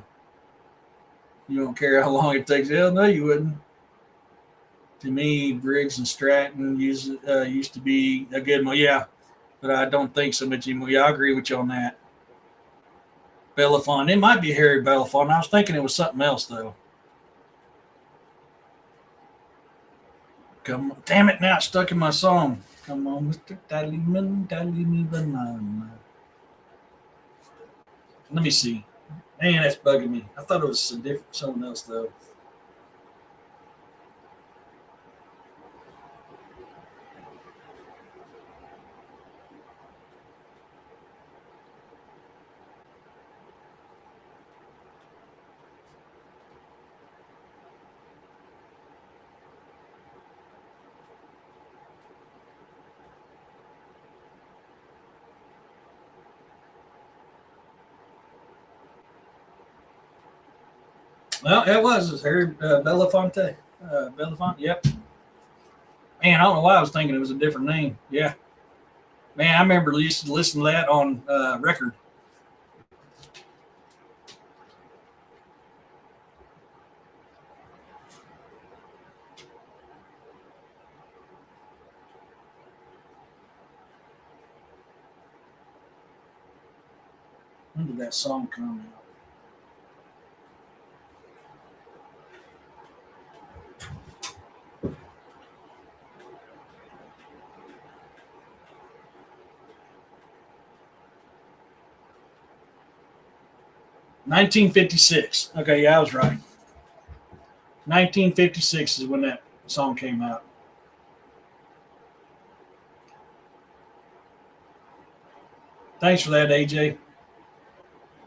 You don't care how long it takes. Hell no, you wouldn't. To me, Briggs and Stratton used to be a good one. Yeah, but I don't think so much anymore. Yeah, I agree with you on that. Belafonte. It might be Harry Belafonte. I was thinking it was something else, though. Come on. Damn it, now it's stuck in my song. Come on, Mr. Tallyman, tally me banana. Let me see. Man, that's bugging me. I thought it was someone else, though. Well, it was Harry Belafonte. Belafonte, yep. Man, I don't know why I was thinking it was a different name. Yeah. Man, I remember used to listen to that on record. When did that song come out? 1956. Okay, yeah, I was right. 1956 is when that song came out. Thanks for that, AJ.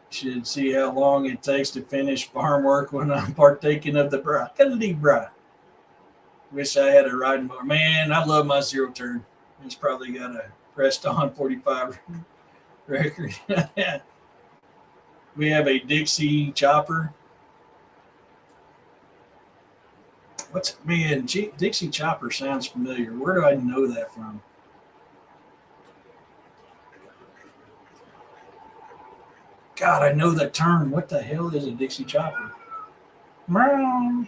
Should see how long it takes to finish farm work when I'm partaking of the broccoli bra. Wish I had a riding mower. Man, I love my zero turn. It's probably got a pressed on 45 record. We have a Dixie chopper. Dixie chopper sounds familiar. Where do I know that from? God, I know that term. What the hell is a Dixie chopper? Meow.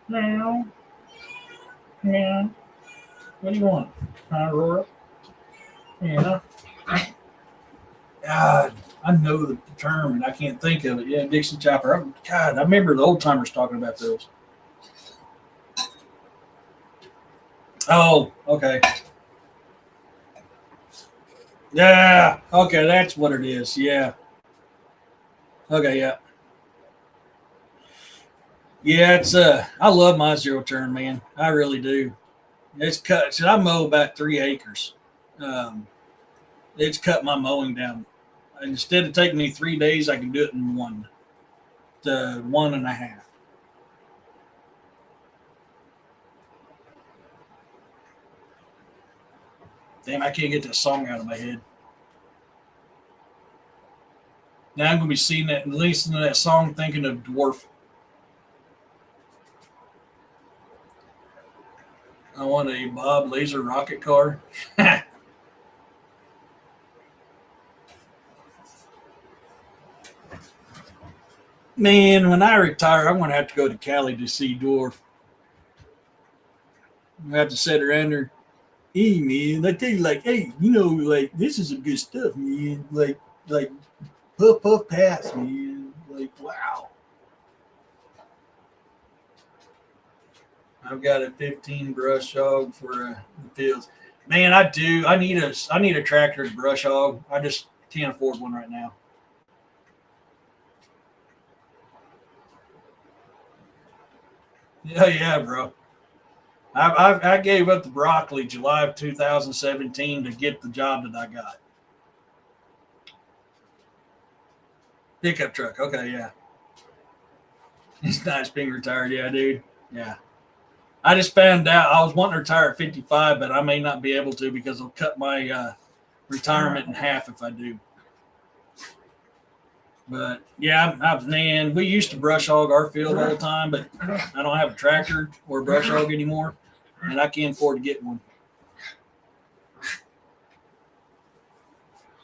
Meow. Meow. What do you want? Aurora? Yeah. God, I know the term and I can't think of it. Yeah, Dixie chopper. God, I remember the old timers talking about those. Oh, okay. Yeah. Okay, that's what it is. Yeah. Okay, yeah. Yeah, it's I love my zero turn, man. I really do. It's cut. So I mow about 3 acres. It's cut my mowing down. Instead of taking me 3 days, I can do it in 1.5. Damn, I can't get that song out of my head. Now I'm gonna be seeing that and listening to that song, thinking of Dwarf. I want a Bob Laser rocket car. Man, when I retire, I'm gonna have to go to Cali to see Dwarf. I have to sit around there. Hey man, I tell you, like, hey, like this is some good stuff, man. Like puff puff pass, man. Like, wow. I've got a 15 brush hog for the fields. Man, I do. I need a tractor to brush hog. I just can't afford one right now. Yeah, bro. I gave up the broccoli July of 2017 to get the job that I got. Pickup truck. Okay, yeah. It's nice being retired. Yeah, dude. Yeah. I just found out I was wanting to retire at 55, but I may not be able to because they'll cut my retirement in half if I do. But yeah, man, we used to brush hog our field all the time, but I don't have a tractor or a brush hog anymore, and I can't afford to get one.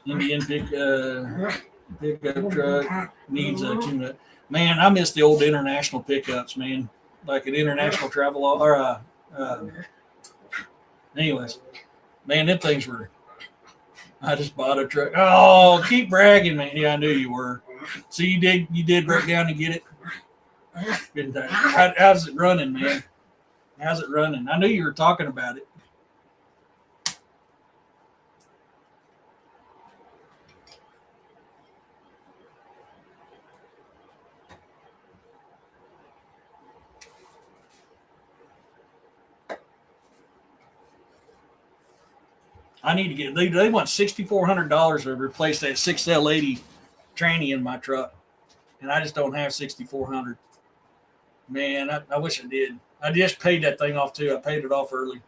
Indian pickup truck needs a tune-up. Man, I miss the old international pickups, man. Like an international travel or anyways, man, them things were. I just bought a truck. Oh, keep bragging, man. Yeah, I knew you were. So you did break down to get it. Good time. How's it running, man? How's it running? I knew you were talking about it. I need to get. They want $6,400 to replace that 6L80 tranny in my truck, and I just don't have $6,400. Man, I wish I did. I just paid that thing off too. I paid it off early.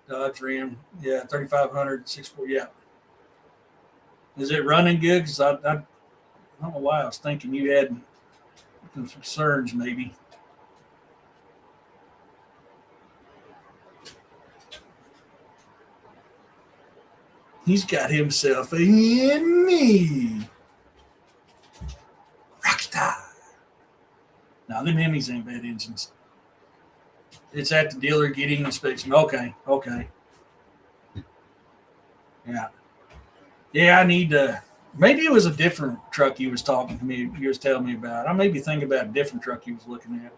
Dodge Ram, yeah, 3,500, 6,400, yeah. Is it running good? Because I don't know why I was thinking you had some concerns maybe. He's got himself in me. Rockstar. Now, them Hemis ain't bad engines. It's at the dealer getting inspection. Okay. Yeah. Yeah, I need to. Maybe it was a different truck he was talking to me. He was telling me about. I may be thinking about a different truck he was looking at.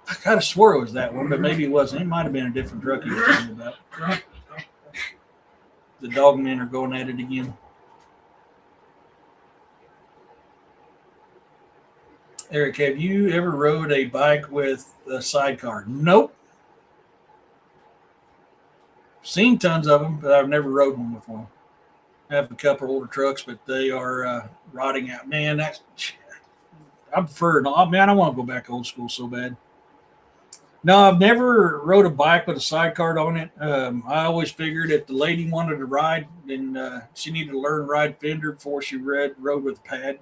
I kind of swore it was that one, but maybe it wasn't. It might have been a different truck he was telling me about. The dog men are going at it again. Eric, have you ever rode a bike with a sidecar? Nope. Seen tons of them, but I've never rode one with one. I have a couple older trucks, but they are rotting out. Man, that's I prefer no. Man, I want to go back old school so bad. No, I've never rode a bike with a sidecar on it. I always figured if the lady wanted to ride, then she needed to learn ride fender before she rode with a pad.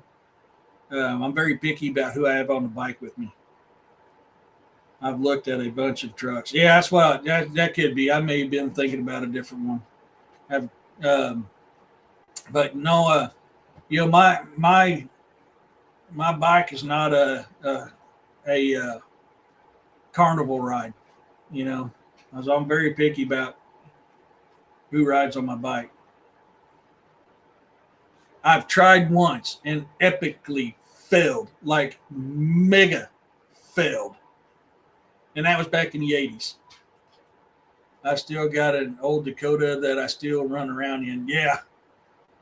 I'm very picky about who I have on the bike with me. I've looked at a bunch of trucks. Yeah, that's what that could be. I may have been thinking about a different one. I've, um, but no, my bike is not a carnival ride. You know, as I'm very picky about who rides on my bike. I've tried once and epically failed, like mega failed, and that was back in the '80s. I still got an old Dakota that I still run around in. Yeah,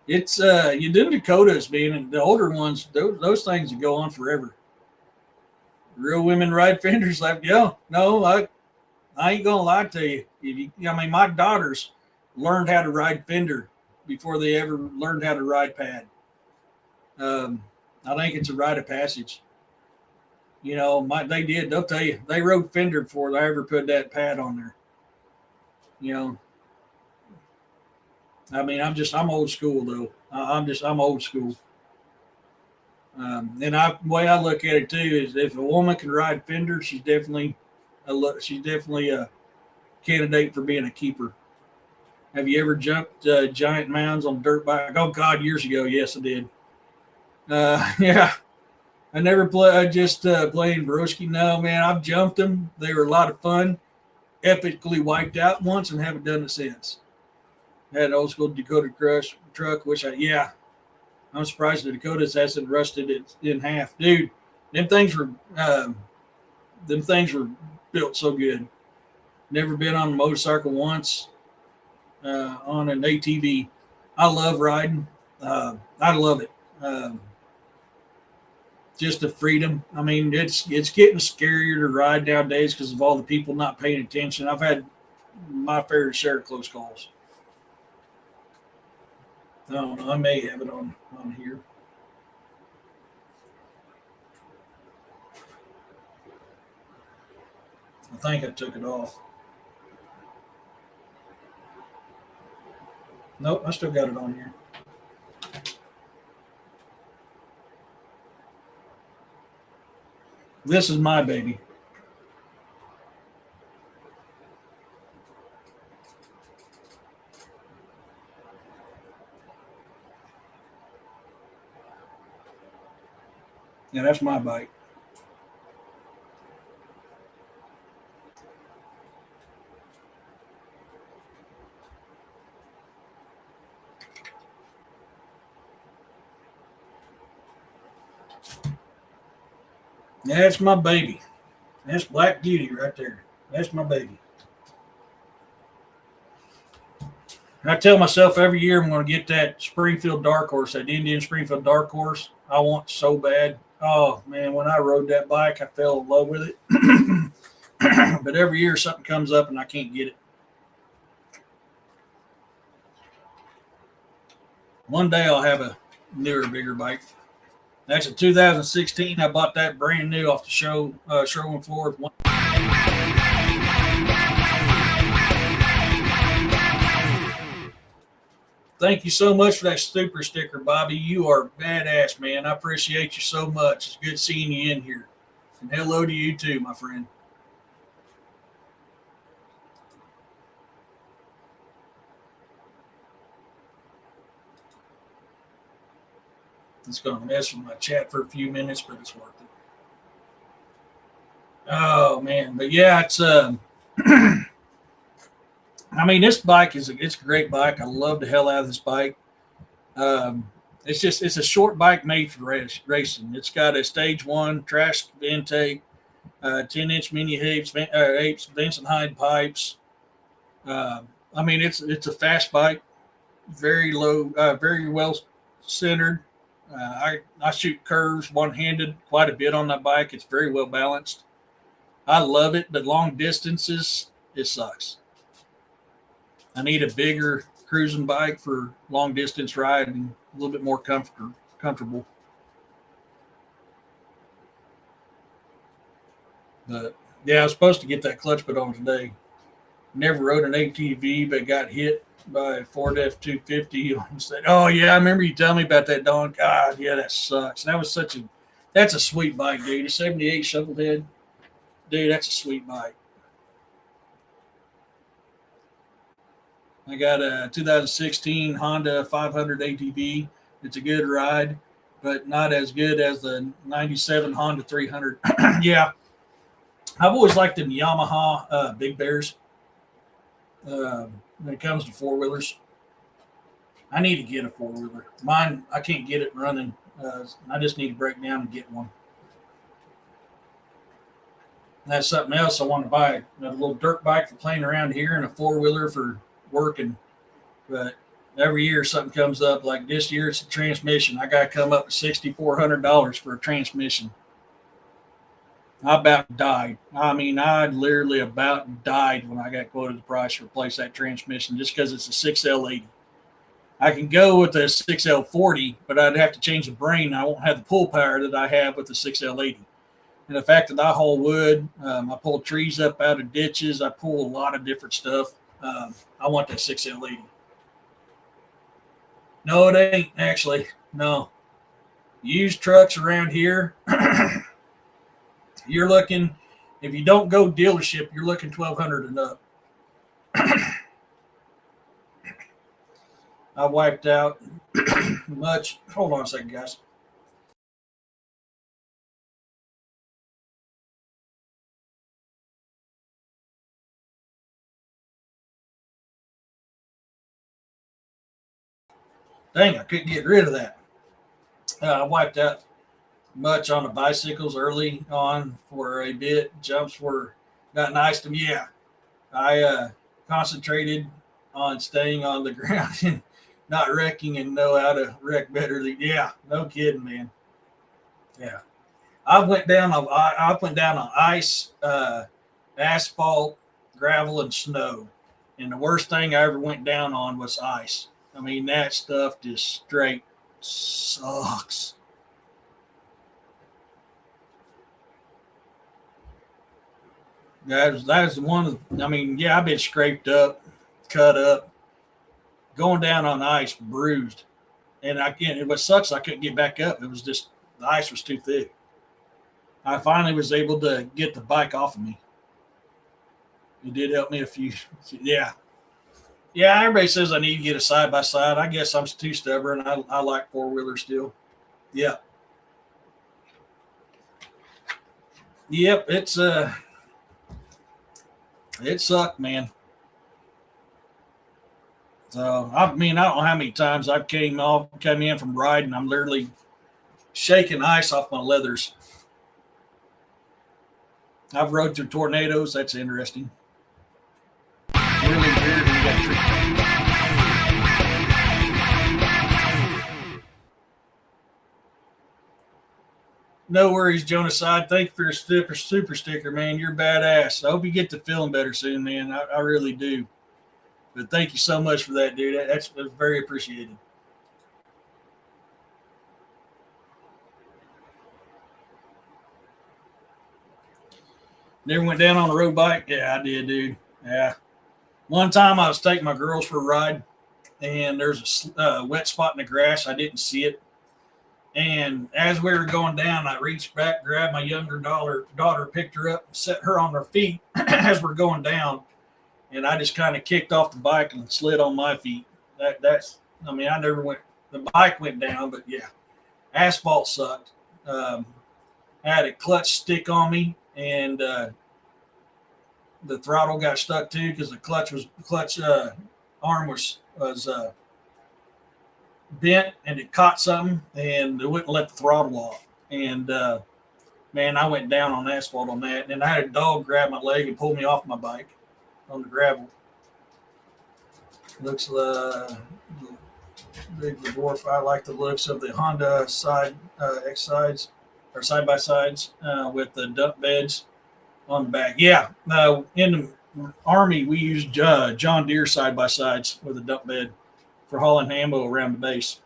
it's you do Dakotas, man, and the older ones, those things that go on forever. Real women ride fenders like, yo, no, I ain't gonna lie to you. I mean, my daughters learned how to ride fender before they ever learned how to ride pad. I think it's a rite of passage. You know, they did. They'll tell you they rode fender before they ever put that pad on there. You know, I mean, I'm old school though. I'm old school. And the way I look at it too is if a woman can ride fender, she's definitely a candidate for being a keeper. Have you ever jumped giant mounds on dirt bike? Oh God, years ago, yes, I did. Yeah, I never play. I just playing broski. No, man, I've jumped them. They were a lot of fun. Epically wiped out once and haven't done it since. Had an old school Dakota Crush truck, I'm surprised the Dakotas hasn't rusted it in half, dude. Them things were, them things were built so good. Never been on a motorcycle once. On an ATV. I love riding. I love it. Just the freedom. I mean, it's getting scarier to ride nowadays because of all the people not paying attention. I've had my fair share of close calls. I don't know. I may have it on here. I think I took it off. Nope, I still got it on here. This is my baby. Yeah, that's my bike. That's my baby. That's Black Beauty right there. That's my baby. I tell myself every year I'm going to get that Springfield Dark Horse, that Indian Springfield Dark Horse. I want so bad. Oh, man, when I rode that bike, I fell in love with it. But every year something comes up and I can't get it. One day I'll have a newer, bigger bike. That's a 2016. I bought that brand new off the showroom floor. Thank you so much for that super sticker, Bobby. You are badass, man. I appreciate you so much. It's good seeing you in here. And hello to you too, my friend. It's going to mess with my chat for a few minutes, but it's worth it. Oh man, but yeah, it's I mean, this bike it's a great bike. I love the hell out of this bike. It's a short bike made for racing. It's got a stage one trash intake, 10-inch mini apes, Vincent Hyde pipes. I mean, it's a fast bike, very low, very well centered. I shoot curves one-handed quite a bit on that bike. It's very well balanced. I love it, but long distances, it sucks. I need a bigger cruising bike for long distance riding, a little bit more comfortable. But yeah, I was supposed to get that clutch put on today. Never rode an ATV, but got hit by a Ford F-250. Said, "Oh yeah, I remember you telling me about that, Don. God, yeah, that sucks." That was that's a sweet bike, dude. A '78 Shovelhead, dude. That's a sweet bike. I got a 2016 Honda 500 ATV. It's a good ride, but not as good as the '97 Honda 300. Yeah, I've always liked them Yamaha Big Bears. When it comes to four wheelers, I need to get a four wheeler. Mine, I can't get it running. I just need to break down and get one. And that's something else I want to buy. A little dirt bike for playing around here and a four wheeler for working. But every year something comes up. Like this year, it's a transmission. I got to come up with $6,400 for a transmission. I about died. I mean, I literally about died when I got quoted the price to replace that transmission just because it's a 6L80. I can go with a 6L40, but I'd have to change the brain. I won't have the pull power that I have with the 6L80. And the fact that I haul wood, I pull trees up out of ditches, I pull a lot of different stuff. I want that 6L80. No, it ain't actually. No. Used trucks around here. You're looking, if you don't go dealership, you're looking 1,200 and up. I wiped out much. Hold on a second, guys. Dang, I couldn't get rid of that. I wiped out much on the bicycles early on for a bit. Jumps were not nice to me. Yeah, I concentrated on staying on the ground and not wrecking and know how to wreck better. Yeah, no kidding, man. Yeah, I went down on ice, asphalt, gravel, and snow, and the worst thing I ever went down on was ice. I mean, that stuff just straight sucks. That was one of. I mean, yeah, I've been scraped up, cut up, going down on ice, bruised, and I can't. What sucks, I couldn't get back up. It was just the ice was too thick. I finally was able to get the bike off of me. It did help me a few. Yeah, yeah. Everybody says I need to get a side by side. I guess I'm too stubborn. I like four wheelers still. Yeah. Yep. It sucked, man. So I mean, I don't know how many times I've come in from riding. I'm literally shaking ice off my leathers. I've rode through tornadoes. That's interesting. Really weird when you got No worries, Jonas. Thank you for your super sticker, man. You're badass. I hope you get to feeling better soon, man. I really do. But thank you so much for that, dude. That's very appreciated. Never went down on a road bike? Yeah, I did, dude. Yeah. One time I was taking my girls for a ride, and there's a wet spot in the grass. I didn't see it. And as we were going down, I reached back, grabbed my younger daughter, picked her up, and set her on her feet as we're going down. And I just kind of kicked off the bike and slid on my feet. I mean, I never went, the bike went down, but yeah, asphalt sucked. I had a clutch stick on me, and the throttle got stuck too because the clutch arm was bent, and it caught something and it wouldn't let the throttle off. And man, I went down on asphalt on that. And I had a dog grab my leg and pull me off my bike on the gravel. Looks Big dwarf. I like the looks of the Honda X sides or side by sides with the dump beds on the back. Yeah, in the Army we used John Deere side by sides with a dump bed for hauling ammo around the base.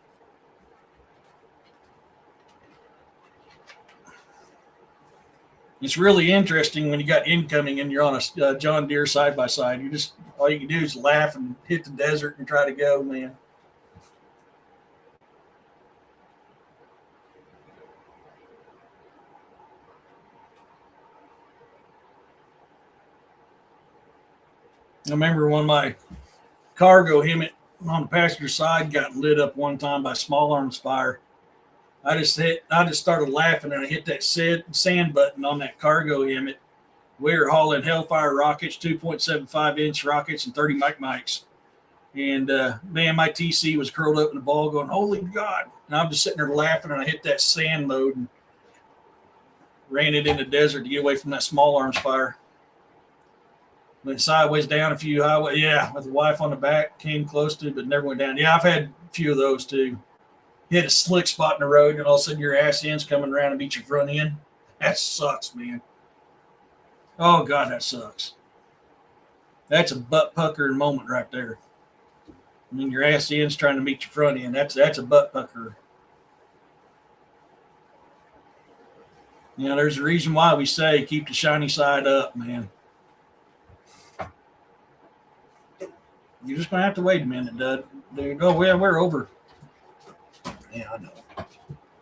It's really interesting when you got incoming and you're on a John Deere side by side. You just all you can do is laugh and hit the desert and try to go, man. I remember when my cargo Hemet on the passenger side got lit up one time by small arms fire. I just started laughing and I hit that sand button on that cargo Hemet. We were hauling Hellfire rockets, 2.75-inch rockets, and 30 mics. And man, my TC was curled up in the ball going, holy God. And I'm just sitting there laughing and I hit that sand mode and ran it in the desert to get away from that small arms fire. Went sideways down a few highways. Yeah, with the wife on the back, came close to it, but never went down. Yeah, I've had a few of those too. You hit a slick spot in the road, and all of a sudden your ass end's coming around and beat your front end. That sucks, man. Oh, God, that sucks. That's a butt puckering moment right there. I mean, your ass end's trying to meet your front end. That's a butt pucker. You know, there's a reason why we say keep the shiny side up, man. You're just going to have to wait a minute, dude. Oh, yeah, we're over. Yeah, I know. All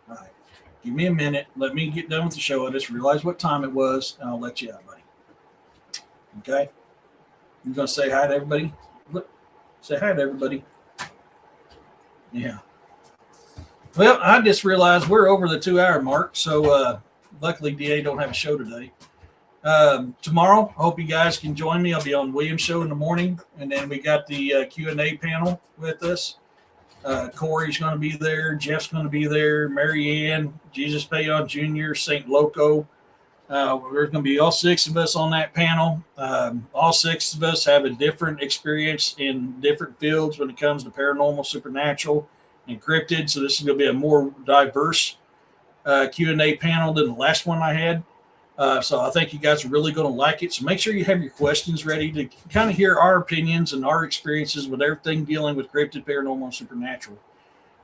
right. Give me a minute. Let me get done with the show. I just realized what time it was, and I'll let you out, buddy. Okay? You going to say hi to everybody? Look, say hi to everybody. Yeah. Well, I just realized we're over the 2-hour mark, so luckily DA don't have a show today. Tomorrow, I hope you guys can join me. I'll be on William's show in the morning, and then we got the Q&A panel with us. Corey's going to be there. Jeff's going to be there. Mary Ann, Jesus Payon Jr., St. Loco. We're going to be all 6 of us on that panel. All 6 of us have a different experience in different fields when it comes to paranormal, supernatural, and cryptid. So this is going to be a more diverse Q&A panel than the last one I had. So I think you guys are really going to like it. So make sure you have your questions ready to kind of hear our opinions and our experiences with everything dealing with cryptid, paranormal, and supernatural.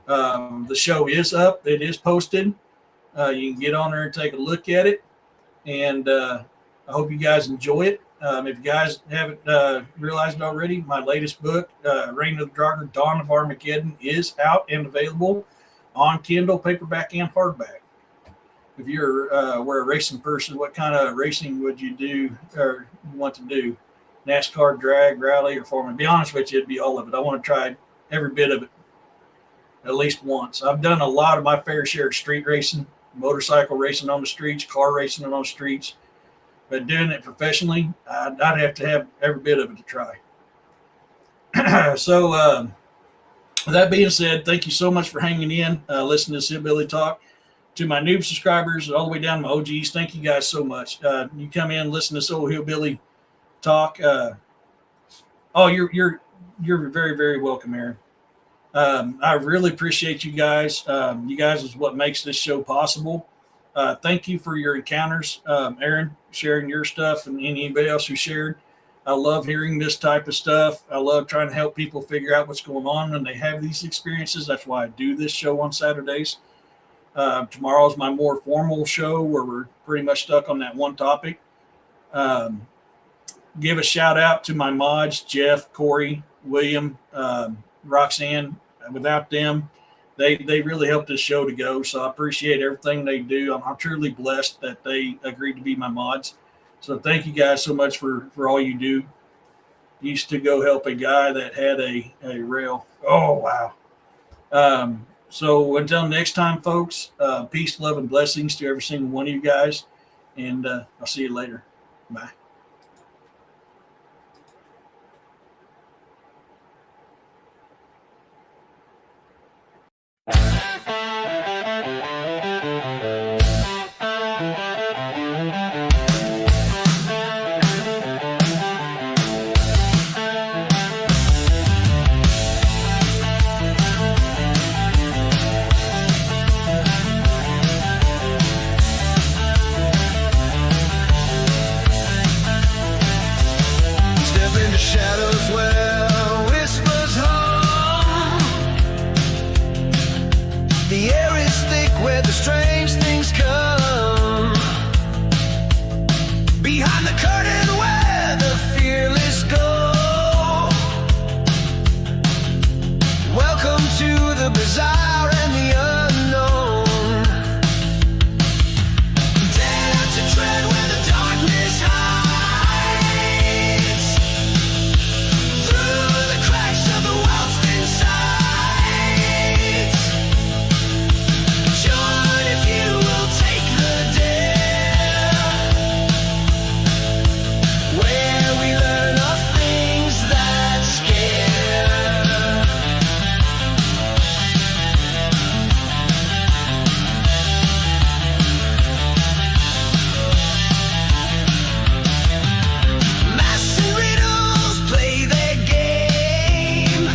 The show is up. It is posted. You can get on there and take a look at it. And I hope you guys enjoy it. If you guys haven't realized it already, my latest book, Reign of the Draugr, Dawn of Armageddon, is out and available on Kindle, paperback, and hardback. If you're a racing person, what kind of racing would you do or want to do? NASCAR, drag, rally, or Formula? To be honest with you, it'd be all of it. I want to try every bit of it at least once. I've done a lot of my fair share of street racing, motorcycle racing on the streets, car racing on the streets. But doing it professionally, I'd have to have every bit of it to try. So with that being said, thank you so much for hanging in, listening to Hillbilly Talk. To my noob subscribers, all the way down to my OGs, thank you guys so much. You come in, listen to this old Hillbilly Talk. You're very, very welcome, Aaron. I really appreciate you guys. You guys is what makes this show possible. Thank you for your encounters, Aaron, sharing your stuff, and anybody else who shared. I love hearing this type of stuff. I love trying to help people figure out what's going on when they have these experiences. That's why I do this show on Saturdays. Tomorrow's my more formal show where we're pretty much stuck on that one topic. Give a shout out to my mods, Jeff, Corey, William, Roxanne. Without them, they really helped this show to go. So I appreciate everything they do. I'm truly blessed that they agreed to be my mods. So thank you guys so much for all you do. Used to go help a guy that had a rail. Oh, wow. So until next time, folks, peace, love, and blessings to every single one of you guys. And I'll see you later. Bye. shadows where whispers hum. The air is thick where the strange things come. Behind the curtain where the fearless go. Welcome to the bizarre and the unknown. Dare to tread where the darkness hides. Through the cracks of the world's thin sides. Join if you will take the dare. Where we learn of things that scare. Masks and riddles play their game.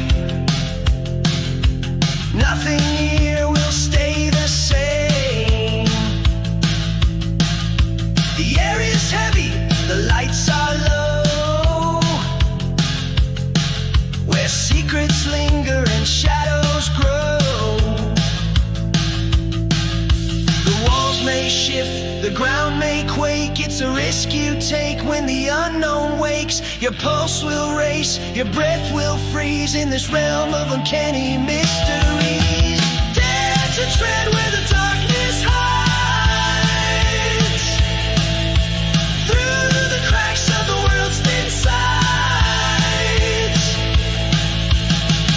Nothing here will stay the same. The air is heavy, the lights are low. Where secrets linger and shadows grow. The walls may shift, the ground may quake. It's a risk you take when the unknown wakes. Your pulse will race, your breath will freeze in this realm of uncanny mysteries. Dare to tread where the darkness hides. Through the cracks of the world's thin sides.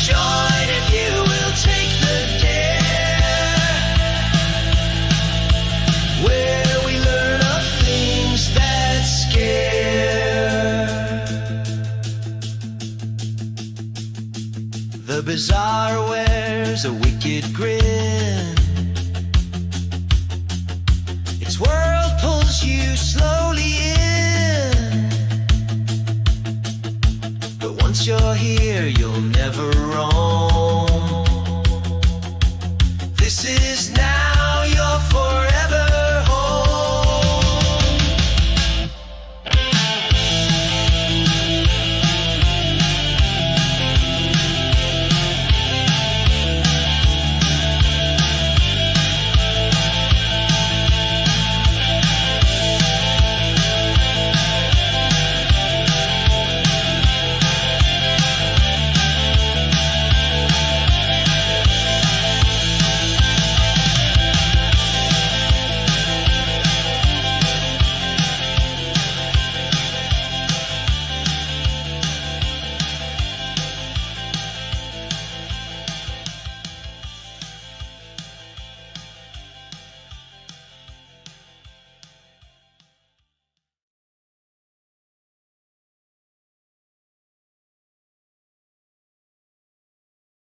Join if you will take the dare. Where we learn of things that scare. The bizarre wears a wicked grin. Its world pulls you slowly in. But once you're here, you'll never roam.